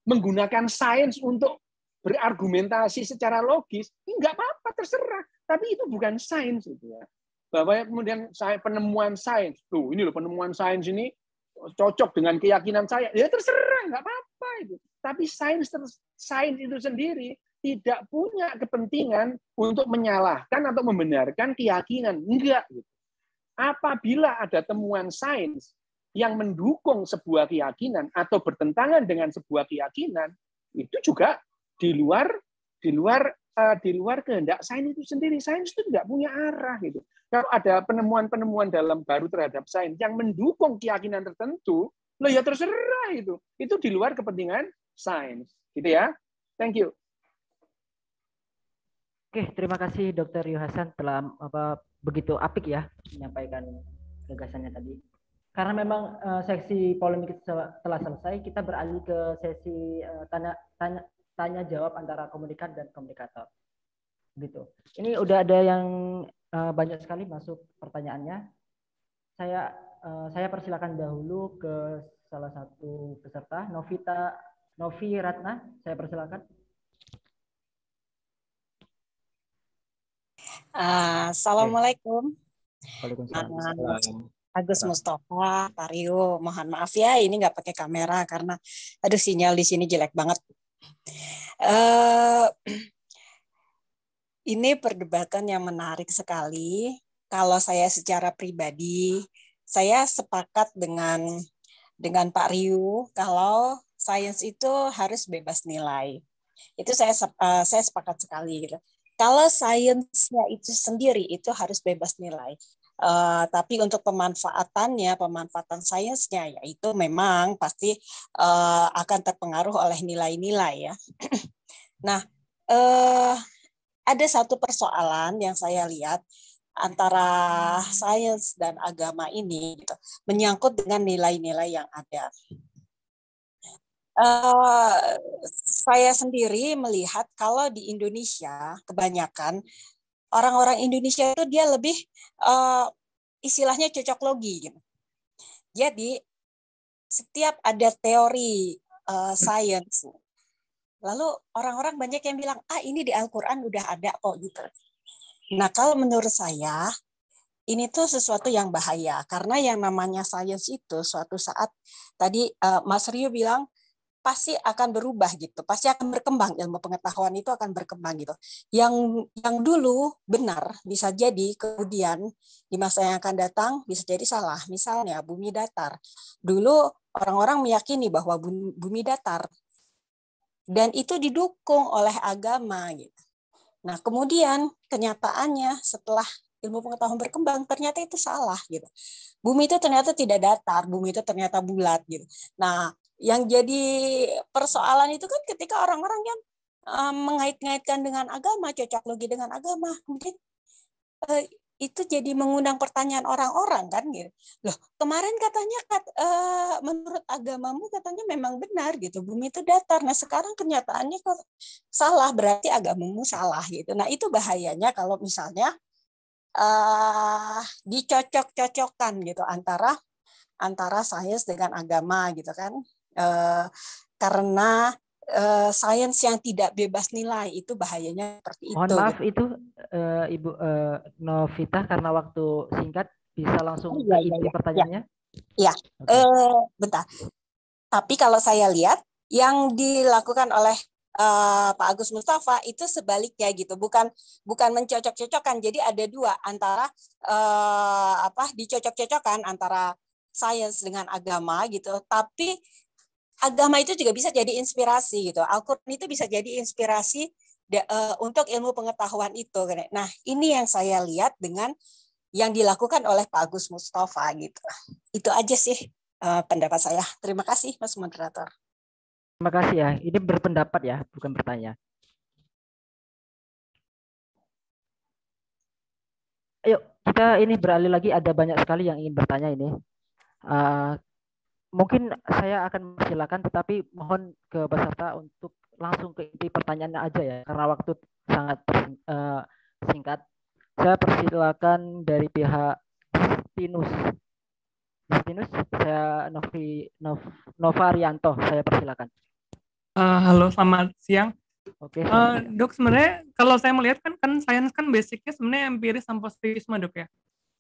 menggunakan sains untuk berargumentasi secara logis, nggak apa-apa, terserah. Tapi itu bukan sains itu ya. Bahwa kemudian penemuan sains, tuh ini loh penemuan sains ini cocok dengan keyakinan saya, ya terserah, nggak apa-apa itu. Tapi sains itu sendiri tidak punya kepentingan untuk menyalahkan atau membenarkan keyakinan, enggak. Apabila ada temuan sains yang mendukung sebuah keyakinan atau bertentangan dengan sebuah keyakinan, itu juga di luar kehendak sains itu sendiri. Sains itu tidak punya arah gitu. Kalau ada penemuan-penemuan dalam baru terhadap sains yang mendukung keyakinan tertentu, loh ya terserah itu. Itu di luar kepentingan sains, gitu ya. Thank you. Oke, terima kasih Dr. Yuhasan telah begitu apik ya menyampaikan gagasannya tadi. Karena memang seksi polemik telah selesai, kita beralih ke sesi tanya jawab antara komunikan dan komunikator. Gitu. Ini udah ada yang banyak sekali masuk pertanyaannya. Saya persilakan dahulu ke salah satu peserta, Novi Ratna. Saya persilakan. Assalamualaikum. Waalaikumsalam. Agus Mustafa, Pak Rio, mohon maaf ya, ini nggak pakai kamera karena aduh sinyal di sini jelek banget. Ini perdebatan yang menarik sekali. Kalau saya secara pribadi, saya sepakat dengan Pak Rio kalau sains itu harus bebas nilai. Itu saya sepakat sekali. Gitu. Kalau sainsnya itu sendiri itu harus bebas nilai. Tapi untuk pemanfaatan sainsnya ya itu memang pasti akan terpengaruh oleh nilai-nilai ya. Nah, ada satu persoalan yang saya lihat antara sains dan agama ini gitu, menyangkut dengan nilai-nilai yang ada. Saya sendiri melihat kalau di Indonesia kebanyakan orang-orang Indonesia itu dia lebih istilahnya cocok logi gitu. Jadi setiap ada teori sains, lalu orang-orang banyak yang bilang ini di Al-Quran udah ada kok gitu. Nah kalau menurut saya ini tuh sesuatu yang bahaya karena yang namanya sains itu suatu saat tadi Mas Rio bilang pasti akan berubah gitu, pasti akan berkembang, ilmu pengetahuan itu akan berkembang gitu. Yang dulu benar bisa jadi kemudian di masa yang akan datang bisa jadi salah. Misalnya bumi datar. Dulu orang-orang meyakini bahwa bumi datar dan itu didukung oleh agama gitu. Nah, kemudian kenyataannya setelah ilmu pengetahuan berkembang ternyata itu salah gitu. Bumi itu ternyata tidak datar, bumi itu ternyata bulat gitu. Nah, yang jadi persoalan itu kan ketika orang-orang yang mengait-ngaitkan dengan agama, cocok logi dengan agama, kemudian itu jadi mengundang pertanyaan orang-orang kan gitu. Loh, kemarin katanya menurut agamamu katanya memang benar gitu, bumi itu datar. Nah, sekarang kenyataannya kok salah, berarti agamamu salah gitu. Nah, itu bahayanya kalau misalnya dicocok-cocokkan gitu antara sains dengan agama gitu kan. Karena sains yang tidak bebas nilai itu bahayanya seperti itu. Mohon maaf gitu. Itu Ibu Novita karena waktu singkat bisa langsung ke inti pertanyaannya. Iya. Bentar. Tapi kalau saya lihat yang dilakukan oleh Pak Agus Mustafa itu sebaliknya gitu, bukan mencocok-cocokkan. Jadi ada dua antara dicocok-cocokkan antara sains dengan agama gitu, tapi agama itu juga bisa jadi inspirasi gitu. Al-Quran itu bisa jadi inspirasi untuk ilmu pengetahuan itu. Nah, ini yang saya lihat dengan yang dilakukan oleh Pak Agus Mustafa gitu. Itu aja sih pendapat saya. Terima kasih, Mas Moderator. Terima kasih ya. Ini berpendapat ya, bukan bertanya. Ayo, kita ini beralih lagi. Ada banyak sekali yang ingin bertanya ini. Mungkin saya akan silakan, tetapi mohon ke peserta untuk langsung ke inti pertanyaannya aja ya, karena waktu sangat singkat. Saya persilakan dari pihak Justinus. Saya Novarianto, saya persilakan. Halo, selamat siang. Oke, selamat siang. Dok, sebenarnya kalau saya melihat kan sains kan basicnya sebenarnya empiris sama positivisme, Dok ya.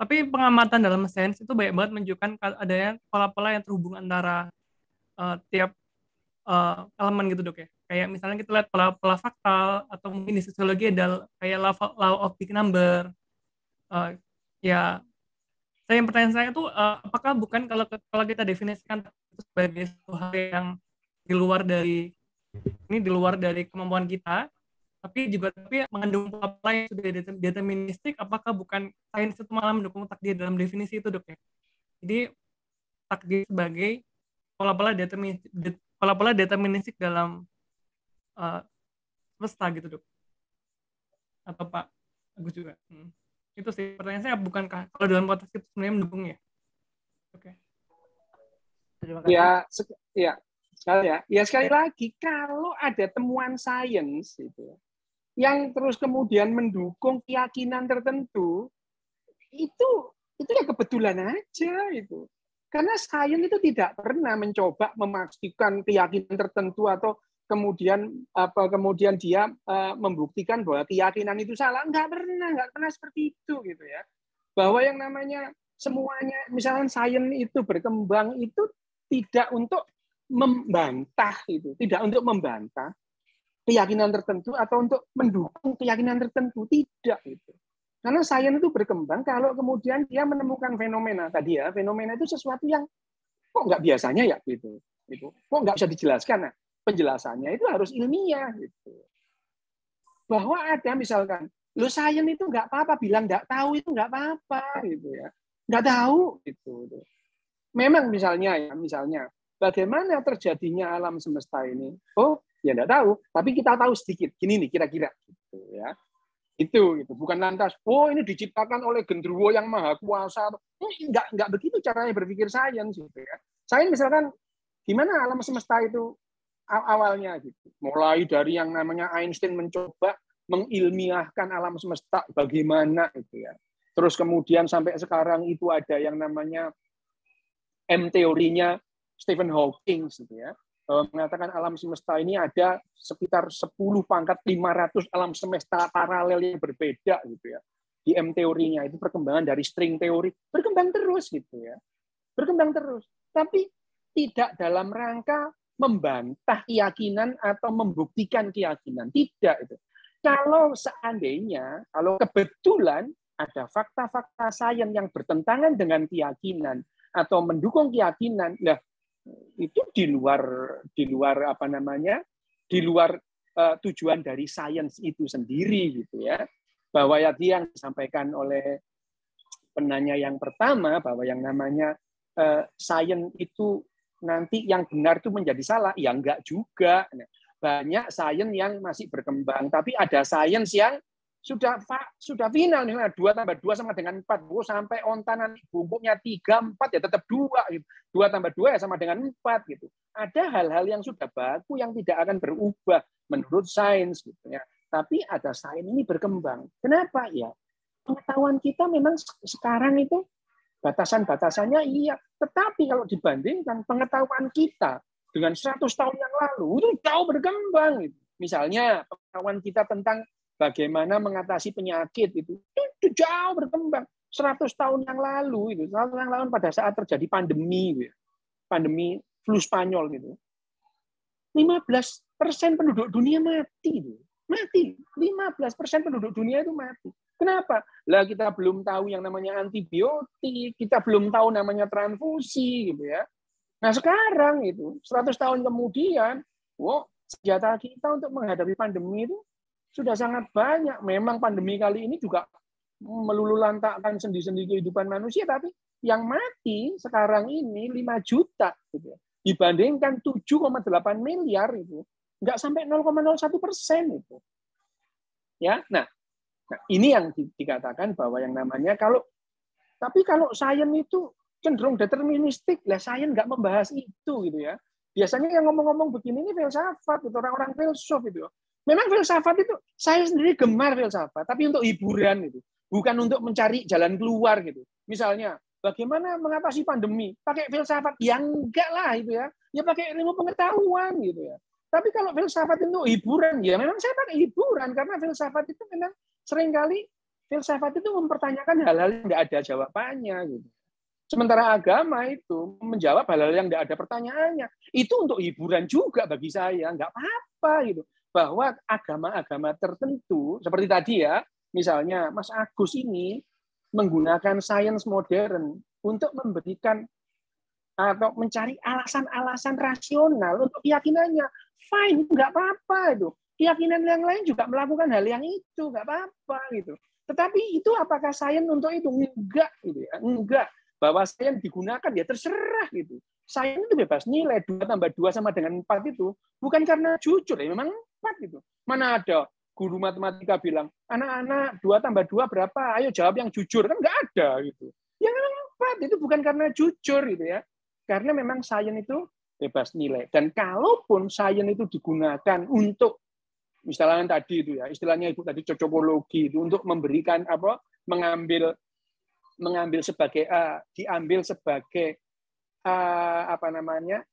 Tapi pengamatan dalam sains itu banyak banget menunjukkan adanya pola-pola yang terhubung antara tiap elemen gitu, Dok ya. Kayak misalnya kita lihat pola-pola faktal atau mungkin di sosiologi ada kayak law of big number. Ya, pertanyaan saya itu apakah bukan kalau kita definisikan itu sebagai sesuatu hal yang di luar dari kemampuan kita, tapi mengandung pola yang sudah deterministik, apakah bukan sains itu malah mendukung takdir dalam definisi itu, Dok ya? Jadi takdir sebagai pola-pola deterministik dalam semesta gitu, Dok. Atau Pak Agus juga. Itu sih pertanyaan saya, bukankah kalau dalam konteks itu sebenarnya mendukung ya? Oke. Terima kasih. Sekali lagi, kalau ada temuan sains yang terus kemudian mendukung keyakinan tertentu, itu ya kebetulan aja itu. Karena sains itu tidak pernah mencoba memastikan keyakinan tertentu atau kemudian dia membuktikan bahwa keyakinan itu salah. Nggak pernah seperti itu gitu ya. Bahwa yang namanya semuanya, misalnya sains itu berkembang itu tidak untuk membantah keyakinan tertentu atau untuk mendukung keyakinan tertentu, tidak itu. Karena sains itu berkembang kalau kemudian dia menemukan fenomena tadi ya, fenomena itu sesuatu yang kok nggak biasanya ya gitu. Kok nggak bisa dijelaskan. Nah, penjelasannya itu harus ilmiah gitu. Bahwa ada misalkan, sains itu nggak apa-apa, bilang nggak tahu itu nggak apa-apa gitu ya. Nggak tahu gitu. Memang misalnya bagaimana terjadinya alam semesta ini? Oh, ya nggak tahu, tapi kita tahu sedikit. Gini nih kira-kira gitu ya. Itu bukan lantas ini diciptakan oleh genderuwo yang maha kuasa. Enggak begitu caranya berpikir sains gitu ya. Sains misalkan gimana alam semesta itu awalnya gitu. Mulai dari yang namanya Einstein mencoba mengilmiahkan alam semesta bagaimana itu ya. Terus kemudian sampai sekarang itu ada yang namanya M-teorinya Stephen Hawking gitu ya. Mengatakan alam semesta ini ada sekitar 10⁵500 alam semesta paralel yang berbeda gitu ya. Di M-teorinya itu perkembangan dari string teori berkembang terus gitu ya. Berkembang terus. Tapi tidak dalam rangka membantah keyakinan atau membuktikan keyakinan. Tidak itu. Kalau seandainya, kalau kebetulan ada fakta-fakta sains yang bertentangan dengan keyakinan atau mendukung keyakinan, itu di luar tujuan dari sains itu sendiri gitu ya. Bahwa yang disampaikan oleh penanya yang pertama bahwa yang namanya sains itu nanti yang benar itu menjadi salah, ya enggak juga. Banyak sains yang masih berkembang, tapi ada sains yang sudah final, 2 tambah 2 sama dengan 4. Sampai onta nanti bungkuknya 3, 4 ya tetap 2 gitu. 2 tambah 2 ya sama dengan 4 gitu. Ada hal-hal yang sudah baku yang tidak akan berubah menurut sains gitu ya. Tapi ada sains ini berkembang. Kenapa ya? Pengetahuan kita memang sekarang itu batasan-batasannya iya, tetapi kalau dibandingkan pengetahuan kita dengan 100 tahun yang lalu itu jauh berkembang gitu. Misalnya pengetahuan kita tentang bagaimana mengatasi penyakit itu jauh berkembang. 100 tahun yang lalu itu, 100 tahun yang lalu pada saat terjadi pandemi gitu. Pandemi flu Spanyol gitu. 15% penduduk dunia mati gitu. Mati. 15% penduduk dunia itu mati. Kenapa? Lah kita belum tahu yang namanya antibiotik, kita belum tahu namanya transfusi gitu ya. Nah, sekarang itu 100 tahun kemudian, senjata kita untuk menghadapi pandemi itu sudah sangat banyak. Memang pandemi kali ini juga meluluhlantakkan sendi-sendi kehidupan manusia, tapi yang mati sekarang ini 5 juta gitu ya. Dibandingkan 7,8 miliar itu, nggak sampai 0,01% itu. Ya, nah ini yang dikatakan bahwa yang namanya tapi kalau sains itu cenderung deterministik, sains nggak membahas itu gitu ya. Biasanya yang ngomong-ngomong begini ini filsafat gitu, orang-orang filsuf itu. Memang filsafat itu, saya sendiri gemar filsafat, tapi untuk hiburan itu, bukan untuk mencari jalan keluar gitu. Misalnya, bagaimana mengatasi pandemi? Pakai filsafat? Ya enggak lah itu ya. Ya pakai ilmu pengetahuan gitu ya. Tapi kalau filsafat itu hiburan, ya memang saya pakai hiburan karena filsafat itu memang seringkali filsafat itu mempertanyakan hal-hal yang tidak ada jawabannya gitu. Sementara agama itu menjawab hal-hal yang tidak ada pertanyaannya. Itu untuk hiburan juga bagi saya, nggak apa-apa gitu. Bahwa agama-agama tertentu seperti tadi ya, misalnya Mas Agus ini menggunakan sains modern untuk memberikan atau mencari alasan-alasan rasional untuk keyakinannya. Fine, nggak apa-apa itu. Keyakinan yang lain juga melakukan hal yang itu, nggak apa-apa gitu. Tetapi itu apakah sains untuk itu? Enggak gitu ya. Enggak. Bahwa sains digunakan ya terserah gitu. Sains itu bebas nilai 2 tambah 2 sama dengan 4 itu bukan karena jujur ya, memang 4 gitu. Mana ada guru matematika bilang, anak-anak 2 tambah 2 berapa? Ayo jawab yang jujur. Kan nggak ada gitu. Ya memang 4 itu bukan karena jujur gitu ya. Karena memang sains itu bebas nilai. Dan kalaupun sains itu digunakan untuk misalnya tadi itu ya, istilahnya Ibu tadi cocokologi itu untuk memberikan mengambil sebagai diambil sebagai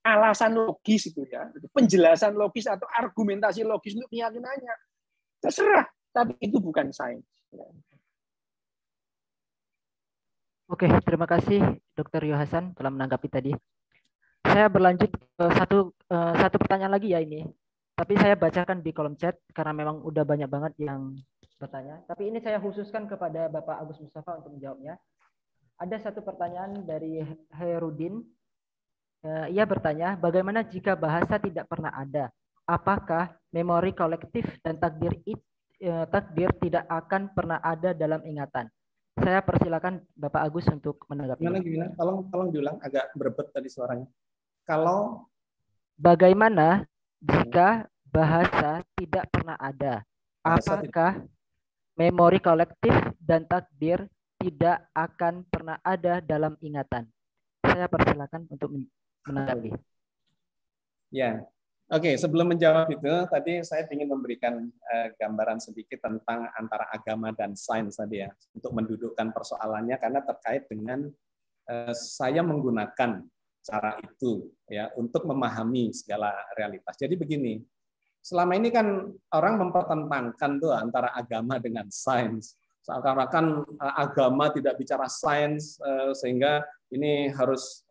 alasan logis itu ya, penjelasan logis atau argumentasi logis untuk keyakinannya. Terserah, tapi itu bukan sains. Oke, terima kasih Dr. Yohasan telah menanggapi tadi. Saya berlanjut ke satu pertanyaan lagi ya ini. Tapi saya bacakan di kolom chat karena memang udah banyak banget yang bertanya. Tapi ini saya khususkan kepada Bapak Agus Mustafa untuk menjawabnya. Ada satu pertanyaan dari Herudin. Ia bertanya, bagaimana jika bahasa tidak pernah ada? Apakah memori kolektif dan takdir tidak akan pernah ada dalam ingatan? Saya persilakan Bapak Agus untuk menanggapi. Gimana? Tolong diulang, agak berebet tadi suaranya. Kalau bagaimana jika bahasa tidak pernah ada? Apakah memori kolektif dan takdir tidak akan pernah ada dalam ingatan? Saya persilakan untuk menanggapi. Ya, oke. Sebelum menjawab itu, tadi saya ingin memberikan gambaran sedikit tentang antara agama dan sains tadi ya, untuk mendudukkan persoalannya karena terkait dengan saya menggunakan cara itu ya untuk memahami segala realitas. Jadi begini, selama ini kan orang mempertentangkan tuh antara agama dengan sains. Seakan-akan agama tidak bicara sains sehingga ini harus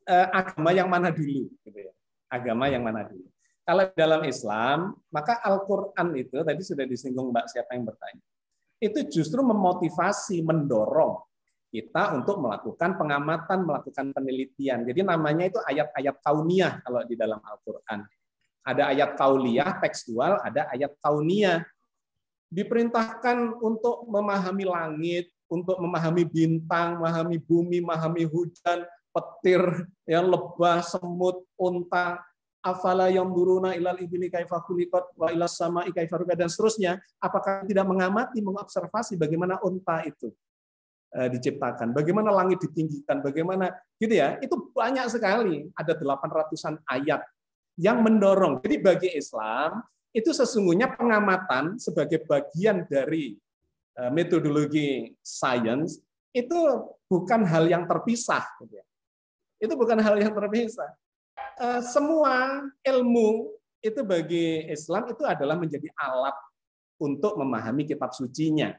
agama yang mana dulu gitu ya. Agama yang mana dulu. Kalau dalam Islam, maka Al-Qur'an itu tadi sudah disinggung Mbak siapa yang bertanya. Itu justru memotivasi, mendorong kita untuk melakukan pengamatan, melakukan penelitian. Jadi namanya itu ayat-ayat kauniyah kalau di dalam Al-Qur'an. Ada ayat kauliyah tekstual, ada ayat kauniyah. Diperintahkan untuk memahami langit, untuk memahami bintang, memahami bumi, memahami hujan, petir, yang lebah, semut, unta, afala yanzuruna ilal ibli kaifa khuliqat wa ilas sama'i kaifa rufi'at dan seterusnya. Apakah tidak mengamati, mengobservasi bagaimana unta itu diciptakan, bagaimana langit ditinggikan, bagaimana gitu ya. Itu banyak sekali, ada 800-an ayat yang mendorong. Jadi bagi Islam itu sesungguhnya pengamatan sebagai bagian dari metodologi sains itu bukan hal yang terpisah. Itu bukan hal yang terpisah. Semua ilmu itu bagi Islam itu adalah menjadi alat untuk memahami kitab sucinya.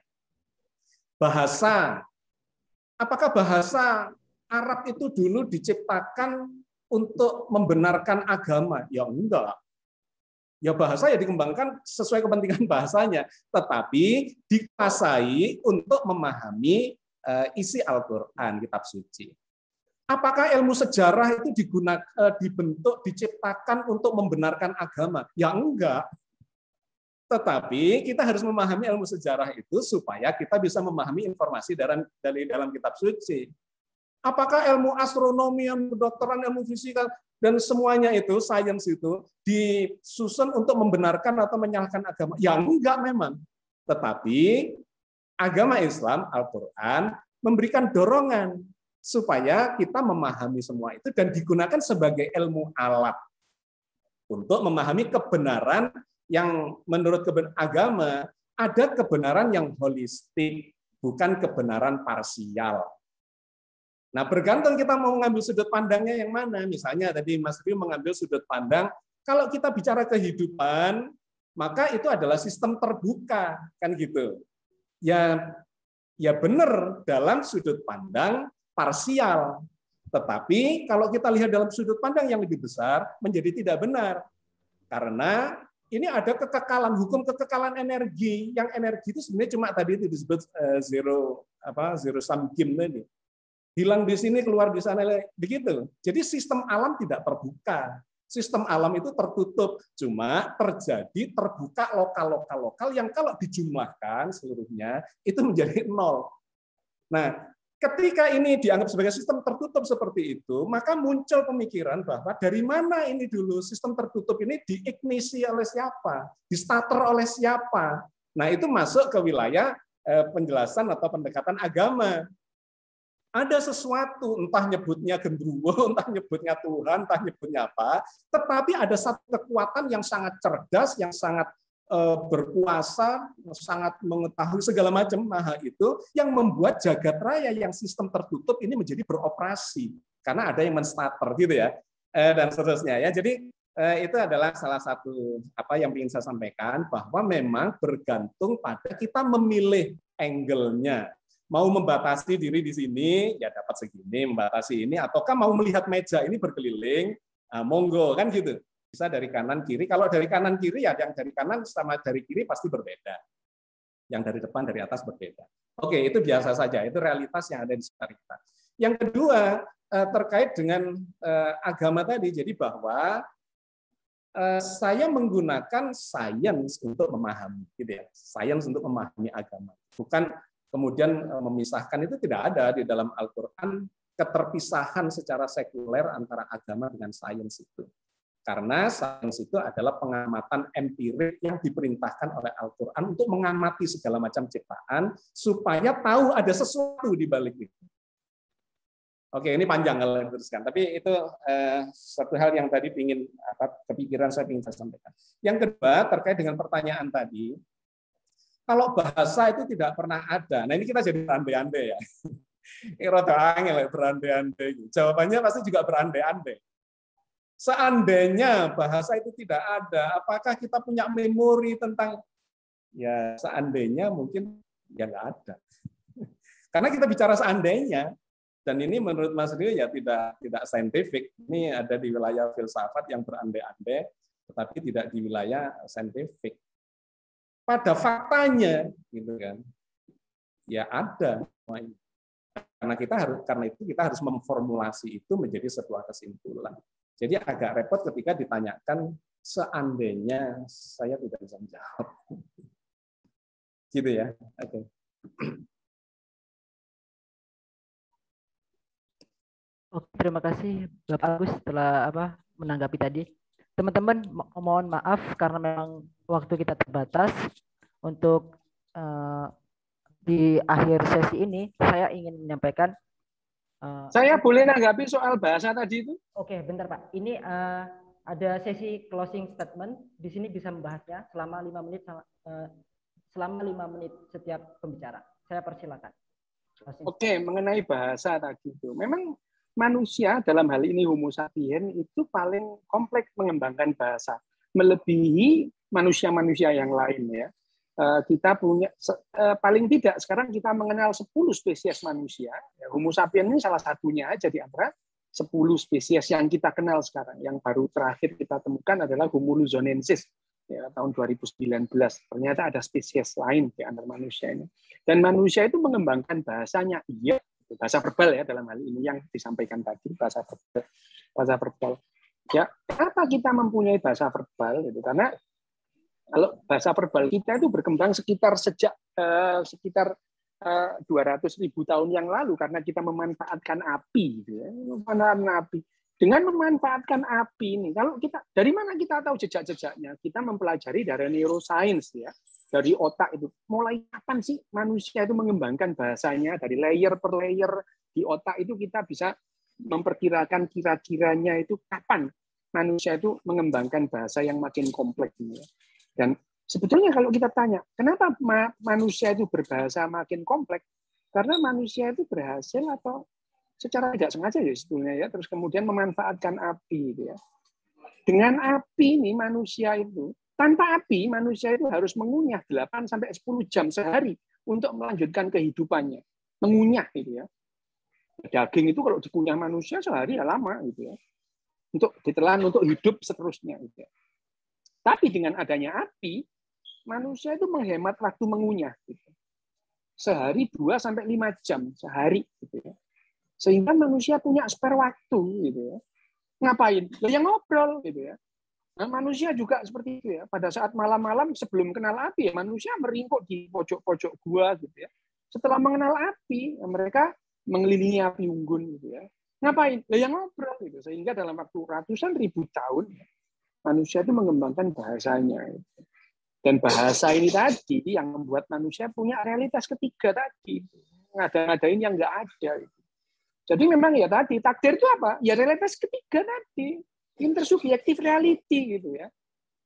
Bahasa, apakah bahasa Arab itu dulu diciptakan untuk membenarkan agama? Ya enggak. Ya bahasa ya dikembangkan sesuai kepentingan bahasanya, tetapi dikuasai untuk memahami isi Al-Qur'an, kitab suci. Apakah ilmu sejarah itu dibentuk, diciptakan untuk membenarkan agama? Ya enggak. Tetapi kita harus memahami ilmu sejarah itu supaya kita bisa memahami informasi dari dalam kitab suci. Apakah ilmu astronomi, ilmu kedokteran, ilmu fisika, dan semuanya itu, sains itu, disusun untuk membenarkan atau menyalahkan agama? Ya enggak memang. Tetapi agama Islam, Al-Quran, memberikan dorongan supaya kita memahami semua itu dan digunakan sebagai ilmu alat untuk memahami kebenaran yang menurut agama ada kebenaran yang holistik, bukan kebenaran parsial. Nah, bergantung kita mau mengambil sudut pandangnya yang mana. Misalnya tadi Mas Rio mengambil sudut pandang, kalau kita bicara kehidupan, maka itu adalah sistem terbuka, kan gitu. Ya benar dalam sudut pandang parsial. Tetapi kalau kita lihat dalam sudut pandang yang lebih besar, menjadi tidak benar. Karena ini ada kekekalan, hukum kekekalan energi. Yang energi itu sebenarnya cuma tadi itu disebut zero sum game tadi. Hilang di sini, keluar di sana, begitu. Jadi sistem alam tidak terbuka. Sistem alam itu tertutup, cuma terjadi terbuka lokal yang kalau dijumlahkan seluruhnya itu menjadi 0. Nah, ketika ini dianggap sebagai sistem tertutup seperti itu, maka muncul pemikiran bahwa dari mana ini dulu sistem tertutup ini diignisi oleh siapa, distarter oleh siapa. Nah, itu masuk ke wilayah penjelasan atau pendekatan agama. Ada sesuatu, entah nyebutnya genderuwo, entah nyebutnya Tuhan, entah nyebutnya apa, tetapi ada satu kekuatan yang sangat cerdas, yang sangat berkuasa, sangat mengetahui segala macam itu, yang membuat jagat raya yang sistem tertutup ini menjadi beroperasi. Karena ada yang menstarter gitu ya, dan seterusnya ya. Jadi itu adalah salah satu apa yang ingin saya sampaikan, bahwa memang bergantung pada kita memilih angle-nya. Mau membatasi diri di sini, ya dapat segini, membatasi ini, ataukah mau melihat meja ini berkeliling, monggo, kan gitu. Bisa dari kanan kiri. Kalau dari kanan kiri, ya yang dari kanan sama dari kiri pasti berbeda. Yang dari depan, dari atas berbeda. Oke, itu biasa saja. Itu realitas yang ada di sekitar kita. Yang kedua, terkait dengan agama tadi, jadi bahwa saya menggunakan sains untuk memahami, gitu ya. Sains untuk memahami agama. Bukan kemudian memisahkan, itu tidak ada di dalam Al-Quran, keterpisahan secara sekuler antara agama dengan sains itu. Karena sains itu adalah pengamatan empirik yang diperintahkan oleh Al-Quran untuk mengamati segala macam ciptaan, supaya tahu ada sesuatu di balik itu. Oke, ini panjang kalau diteruskan, tapi itu satu hal yang tadi kepikiran saya ingin saya sampaikan. Yang kedua, terkait dengan pertanyaan tadi, kalau bahasa itu tidak pernah ada, nah ini kita jadi berandai-andai ya. Ini rada angel berandai-andai. Jawabannya pasti juga berandai-andai. Seandainya bahasa itu tidak ada, apakah kita punya memori tentang, ya seandainya mungkin ya nggak ada. Karena kita bicara seandainya, dan ini menurut Mas Rio ya tidak saintifik. Ini ada di wilayah filsafat yang berandai-andai, tetapi tidak di wilayah saintifik. Pada faktanya, gitu kan, ya ada. Karena itu kita harus memformulasi itu menjadi sebuah kesimpulan. Jadi agak repot ketika ditanyakan seandainya saya tidak bisa menjawab. Gitu ya. Oke. Oke, terima kasih Bapak Agus setelah menanggapi tadi. Teman-teman, mohon maaf karena memang waktu kita terbatas. Untuk di akhir sesi ini, saya ingin menyampaikan. Saya boleh menanggapi soal bahasa tadi itu? Oke, bentar Pak. Ini ada sesi closing statement. Di sini bisa membahasnya selama 5 menit, selama 5 menit setiap pembicara. Saya persilakan. Oke, mengenai bahasa tadi itu, memang manusia dalam hal ini Homo sapiens itu paling kompleks mengembangkan bahasa, melebihi manusia-manusia yang lain ya. Kita punya paling tidak sekarang kita mengenal 10 spesies manusia. Homo sapiens ini salah satunya aja di antara 10 spesies yang kita kenal sekarang. Yang baru terakhir kita temukan adalah Homo luzonensis ya, tahun 2019. Ternyata ada spesies lain di antara manusia ini. Dan manusia itu mengembangkan bahasanya, iya, bahasa verbal ya dalam hal ini yang disampaikan tadi, bahasa verbal. Ya, kenapa kita mempunyai bahasa verbal? Gitu. Karena kalau bahasa verbal kita itu berkembang sekitar 200.000 tahun yang lalu karena kita memanfaatkan api, gitu ya. Dengan memanfaatkan api ini, kalau kita dari mana kita tahu jejak-jejaknya? Kita mempelajari dari neuroscience ya, dari otak itu. Mulai kapan sih manusia itu mengembangkan bahasanya dari layer per layer di otak itu kita bisa memperkirakan kira-kiranya itu kapan manusia itu mengembangkan bahasa yang makin kompleks ini. Dan sebetulnya kalau kita tanya, kenapa manusia itu berbahasa makin kompleks? Karena manusia itu berhasil atau secara tidak sengaja ya sebetulnya ya, terus kemudian memanfaatkan api gitu ya. Dengan api ini manusia itu, tanpa api manusia itu harus mengunyah 8 sampai 10 jam sehari untuk melanjutkan kehidupannya. Mengunyah gitu ya. Daging itu kalau dikunyah manusia sehari ya lama gitu ya. Untuk ditelan untuk hidup seterusnya gitu ya. Tapi dengan adanya api, manusia itu menghemat waktu mengunyah gitu. Sehari 2 sampai 5 jam sehari gitu ya. Sehingga manusia punya spare waktu gitu ya. Ngapain? Ya ngobrol gitu ya. Nah, manusia juga seperti itu ya. Pada saat malam-malam sebelum kenal api ya manusia meringkuk di pojok-pojok gua gitu ya. Setelah mengenal api, mereka mengelilingi api unggun gitu ya. Ngapain? Ya ngobrol gitu. Sehingga dalam waktu ratusan ribu tahun manusia itu mengembangkan bahasanya. Gitu. Dan bahasa ini tadi yang membuat manusia punya realitas ketiga tadi. Ngada-ngadain yang nggak ada. Gitu. Jadi memang ya tadi, takdir itu apa? Ya realitas ketiga tadi. Intersubjektif reality gitu ya.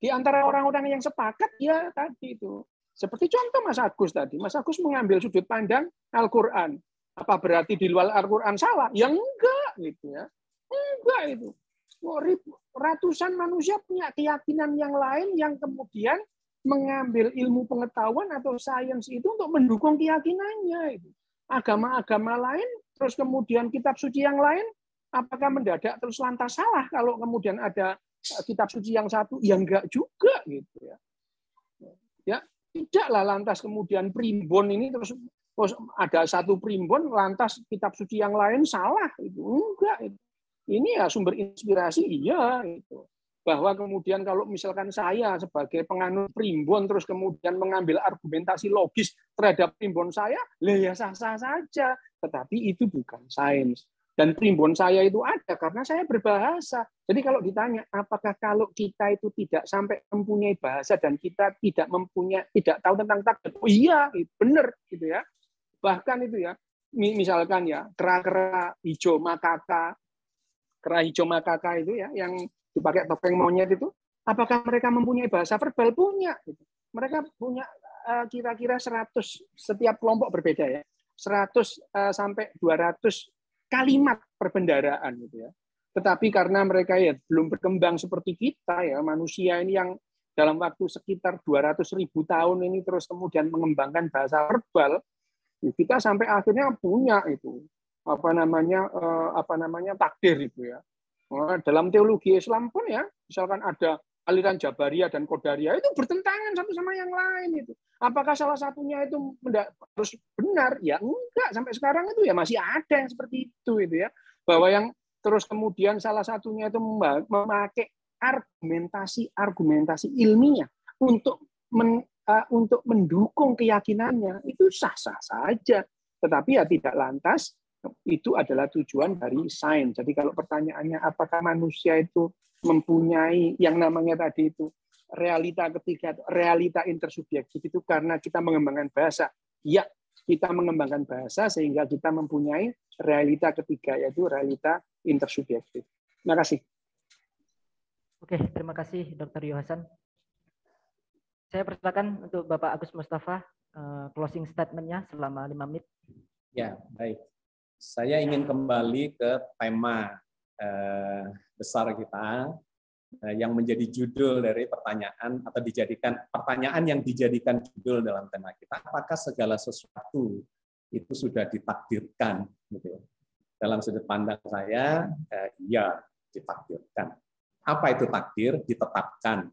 Di antara orang-orang yang sepakat, ya tadi itu. Seperti contoh Mas Agus tadi. Mas Agus mengambil sudut pandang Al-Quran. Apa berarti di luar Al-Quran salah? Ya enggak gitu ya. Enggak itu. Ratusan manusia punya keyakinan yang lain yang kemudian mengambil ilmu pengetahuan atau sains itu untuk mendukung keyakinannya. Itu. Agama-agama lain, terus kemudian kitab suci yang lain, apakah mendadak terus lantas salah kalau kemudian ada kitab suci yang satu? Ya enggak juga gitu ya. Ya, tidaklah lantas kemudian primbon ini terus ada satu primbon lantas kitab suci yang lain salah itu. Enggak itu. Ini ya sumber inspirasi iya itu. Bahwa kemudian kalau misalkan saya sebagai penganut primbon terus kemudian mengambil argumentasi logis terhadap primbon saya, ya sah-sah saja. Tetapi itu bukan sains. Dan primbon saya itu ada karena saya berbahasa. Jadi kalau ditanya, apakah kalau kita itu tidak sampai mempunyai bahasa dan kita tidak tahu tentang takdir? Oh iya, benar gitu ya. Bahkan itu ya, misalkan ya kera-kera hijau makaka, itu ya, yang dipakai topeng monyet itu, apakah mereka mempunyai bahasa verbal? Punya. Mereka punya kira-kira 100, setiap kelompok berbeda ya, 100 sampai 200 kalimat perbendaraan gitu ya. Tetapi karena mereka ya belum berkembang seperti kita ya, manusia ini yang dalam waktu sekitar 200.000 tahun ini terus kemudian mengembangkan bahasa verbal, kita sampai akhirnya punya itu apa namanya takdir itu ya. Dalam teologi Islam pun ya, misalkan ada aliran Jabariyah dan Qadariyah itu bertentangan satu sama yang lain itu. Apakah salah satunya itu harus benar? Ya enggak, sampai sekarang itu ya masih ada yang seperti itu ya. Bahwa yang terus kemudian salah satunya itu memakai argumentasi ilmiah untuk mendukung keyakinannya, itu sah-sah saja. Tetapi ya tidak lantas itu adalah tujuan dari sains. Jadi kalau pertanyaannya apakah manusia itu mempunyai yang namanya tadi itu realita ketiga, realita intersubjektif itu karena kita mengembangkan bahasa. Ya, kita mengembangkan bahasa sehingga kita mempunyai realita ketiga, yaitu realita intersubjektif. Terima kasih. Oke, terima kasih Dr. Yohasan. Saya persilakan untuk Bapak Agus Mustafa closing statement-nya selama 5 menit. Ya, baik. Saya ingin kembali ke tema besar kita yang menjadi judul dari pertanyaan atau dijadikan pertanyaan yang dijadikan judul dalam tema kita. Apakah segala sesuatu itu sudah ditakdirkan? Gitu. Dalam sudut pandang saya, ya ditakdirkan. Apa itu takdir? Ditetapkan.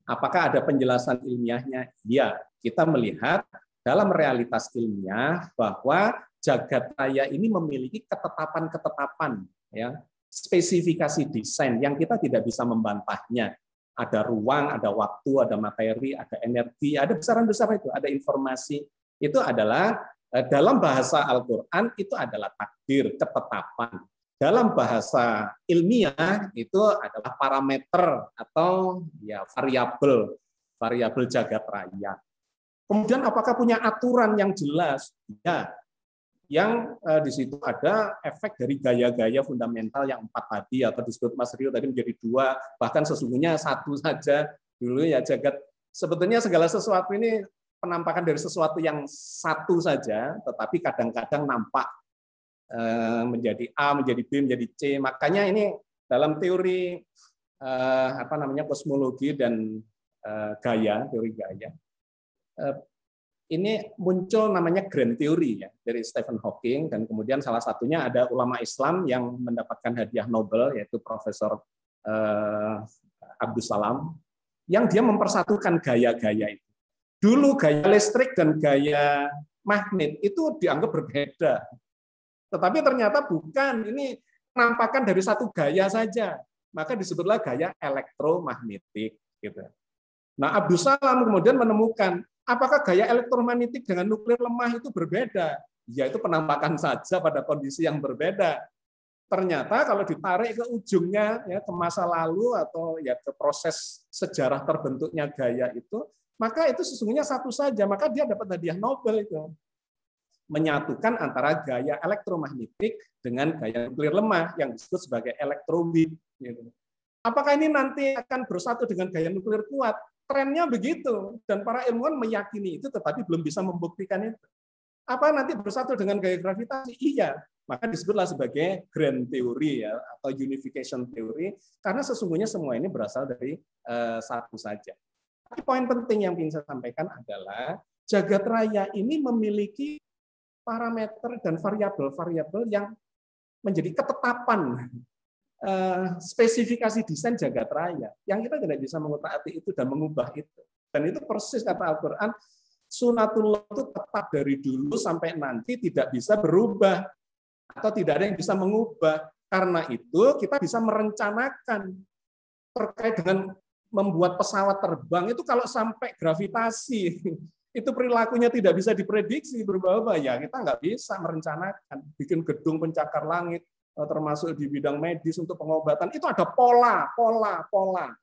Apakah ada penjelasan ilmiahnya? Ya, kita melihat dalam realitas ilmiah bahwa jagat raya ini memiliki ketetapan-ketetapan, ya, spesifikasi desain yang kita tidak bisa membantahnya. Ada ruang, ada waktu, ada materi, ada energi, ada besaran-besaran itu, ada informasi. Itu adalah dalam bahasa Al-Quran itu adalah takdir, ketetapan. Dalam bahasa ilmiah itu adalah parameter atau ya variabel jagat raya. Kemudian apakah punya aturan yang jelas? Ya. Yang di situ ada efek dari gaya-gaya fundamental yang 4 tadi atau disebut Mas Rio tadi menjadi 2, bahkan sesungguhnya 1 saja dulu ya jagat Sebetulnya segala sesuatu ini penampakan dari sesuatu yang satu saja, tetapi kadang-kadang nampak menjadi A, menjadi B, menjadi C. Makanya ini dalam teori kosmologi dan teori gaya, ini muncul namanya grand theory ya dari Stephen Hawking, dan kemudian salah satunya ada ulama Islam yang mendapatkan hadiah Nobel, yaitu Profesor Abdus Salam, yang dia mempersatukan gaya-gaya itu. Dulu gaya listrik dan gaya magnet itu dianggap berbeda. Tetapi ternyata bukan, ini penampakan dari satu gaya saja. Maka disebutlah gaya elektromagnetik. Gitu. Nah, Abdus Salam kemudian menemukan, apakah gaya elektromagnetik dengan nuklir lemah itu berbeda? Ya, itu penampakan saja pada kondisi yang berbeda. Ternyata kalau ditarik ke ujungnya, ya, ke masa lalu atau ya ke proses sejarah terbentuknya gaya itu, maka itu sesungguhnya satu saja. Maka dia dapat hadiah Nobel itu. Menyatukan antara gaya elektromagnetik dengan gaya nuklir lemah yang disebut sebagai elektroweak. Apakah ini nanti akan bersatu dengan gaya nuklir kuat? Trennya begitu, dan para ilmuwan meyakini itu, tetapi belum bisa membuktikan itu. Apa nanti bersatu dengan gaya gravitasi? Iya, maka disebutlah sebagai grand theory ya, atau unification theory, karena sesungguhnya semua ini berasal dari satu saja. Tapi poin penting yang ingin saya sampaikan adalah jagat raya ini memiliki parameter dan variabel-variabel yang menjadi ketetapan spesifikasi desain jagat raya yang kita tidak bisa mengutak-atik itu dan mengubah itu. Dan itu persis kata Al-Quran, sunatullah itu tetap dari dulu sampai nanti, tidak bisa berubah atau tidak ada yang bisa mengubah. Karena itu kita bisa merencanakan terkait dengan membuat pesawat terbang itu, kalau sampai gravitasi itu perilakunya tidak bisa diprediksi berubah-ubah, ya kita nggak bisa merencanakan. Bikin gedung pencakar langit, termasuk di bidang medis untuk pengobatan, itu ada pola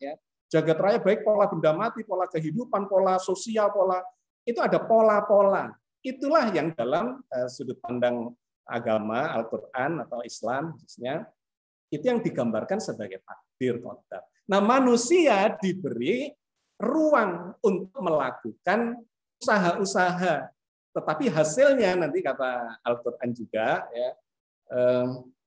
ya. Jagat raya baik pola benda mati, pola kehidupan, pola sosial, pola itu ada pola-pola. Itulah yang dalam sudut pandang agama Al-Quran atau Islam khususnya, itu yang digambarkan sebagai takdir qadar. Nah, manusia diberi ruang untuk melakukan usaha-usaha, tetapi hasilnya nanti kata Al-Quran juga ya,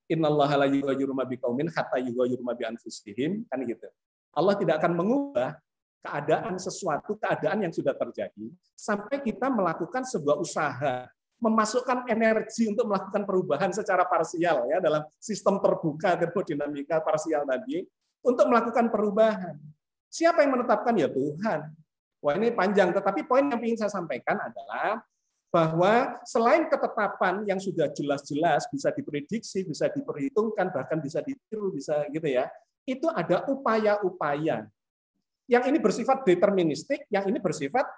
innallaha la yughayyiru ma biqaumin hatta yughayyiru ma bi anfusihim, kan gitu. Allah tidak akan mengubah keadaan sesuatu, keadaan yang sudah terjadi sampai kita melakukan sebuah usaha, memasukkan energi untuk melakukan perubahan secara parsial ya, dalam sistem terbuka termodinamika parsial tadi, untuk melakukan perubahan. Siapa yang menetapkan? Ya Tuhan. Wah, ini panjang, tetapi poin yang ingin saya sampaikan adalah bahwa selain ketetapan yang sudah jelas-jelas bisa diprediksi, bisa diperhitungkan, bahkan bisa ditiru, bisa gitu ya, itu ada upaya-upaya. Yang ini bersifat deterministik, yang ini bersifat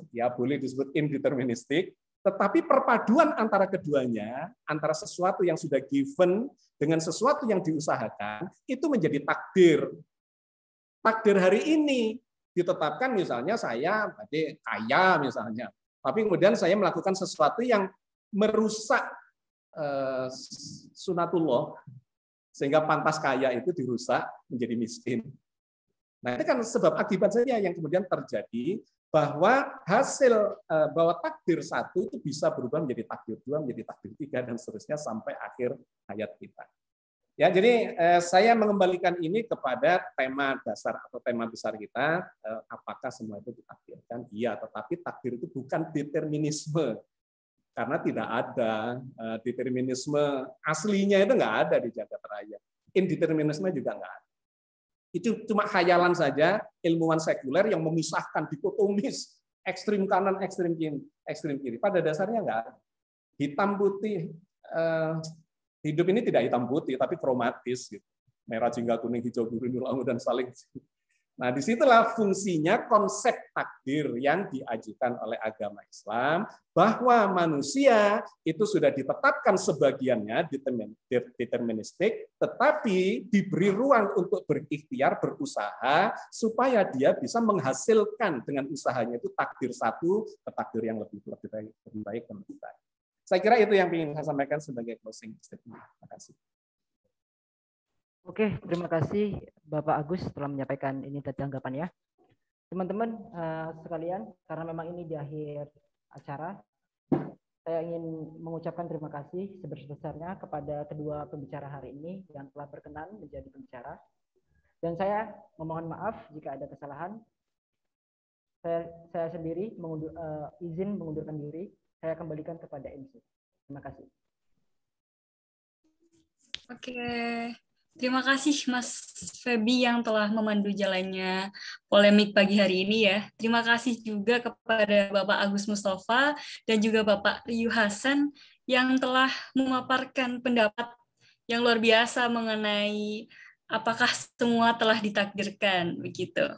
ya boleh disebut indeterministik, tetapi perpaduan antara keduanya, antara sesuatu yang sudah given dengan sesuatu yang diusahakan, itu menjadi takdir. Takdir hari ini ditetapkan, misalnya saya tadi kaya misalnya, tapi kemudian saya melakukan sesuatu yang merusak sunatullah, sehingga pantas kaya itu dirusak menjadi miskin. Nah, itu kan sebab akibat saja yang kemudian terjadi, bahwa hasil bahwa takdir satu itu bisa berubah menjadi takdir dua, menjadi takdir tiga, dan seterusnya sampai akhir hayat kita. Ya, jadi saya mengembalikan ini kepada tema dasar atau tema besar kita, apakah semua itu ditakdirkan? Iya, tetapi takdir itu bukan determinisme, karena tidak ada determinisme aslinya, itu nggak ada di jagat raya. Indeterminisme juga nggak ada. Itu cuma khayalan saja ilmuwan sekuler yang memisahkan dikotomis ekstrim kanan, ekstrim kiri. Pada dasarnya nggak ada. Hitam putih. Hidup ini tidak hitam putih, tapi kromatis. Gitu. Merah, jingga, kuning, hijau, biru, nil, ungu, dan saling. Nah, disitulah fungsinya konsep takdir yang diajukan oleh agama Islam, bahwa manusia itu sudah ditetapkan sebagiannya deterministik, tetapi diberi ruang untuk berikhtiar, berusaha, supaya dia bisa menghasilkan dengan usahanya itu takdir satu ke takdir yang lebih baik dan lebih baik. Saya kira itu yang ingin saya sampaikan sebagai closing statement. Terima kasih. Oke, terima kasih Bapak Agus telah menyampaikan ini tanggapannya. Teman-teman sekalian, karena memang ini di akhir acara, saya ingin mengucapkan terima kasih sebesar-besarnya kepada kedua pembicara hari ini yang telah berkenan menjadi pembicara. Dan saya memohon maaf jika ada kesalahan. Saya sendiri izin mengundurkan diri. Saya kembalikan kepada MC. Terima kasih. Oke, terima kasih Mas Febi yang telah memandu jalannya polemik pagi hari ini ya. Terima kasih juga kepada Bapak Agus Mustafa dan juga Bapak Ryu Hasan yang telah memaparkan pendapat yang luar biasa mengenai apakah semua telah ditakdirkan begitu.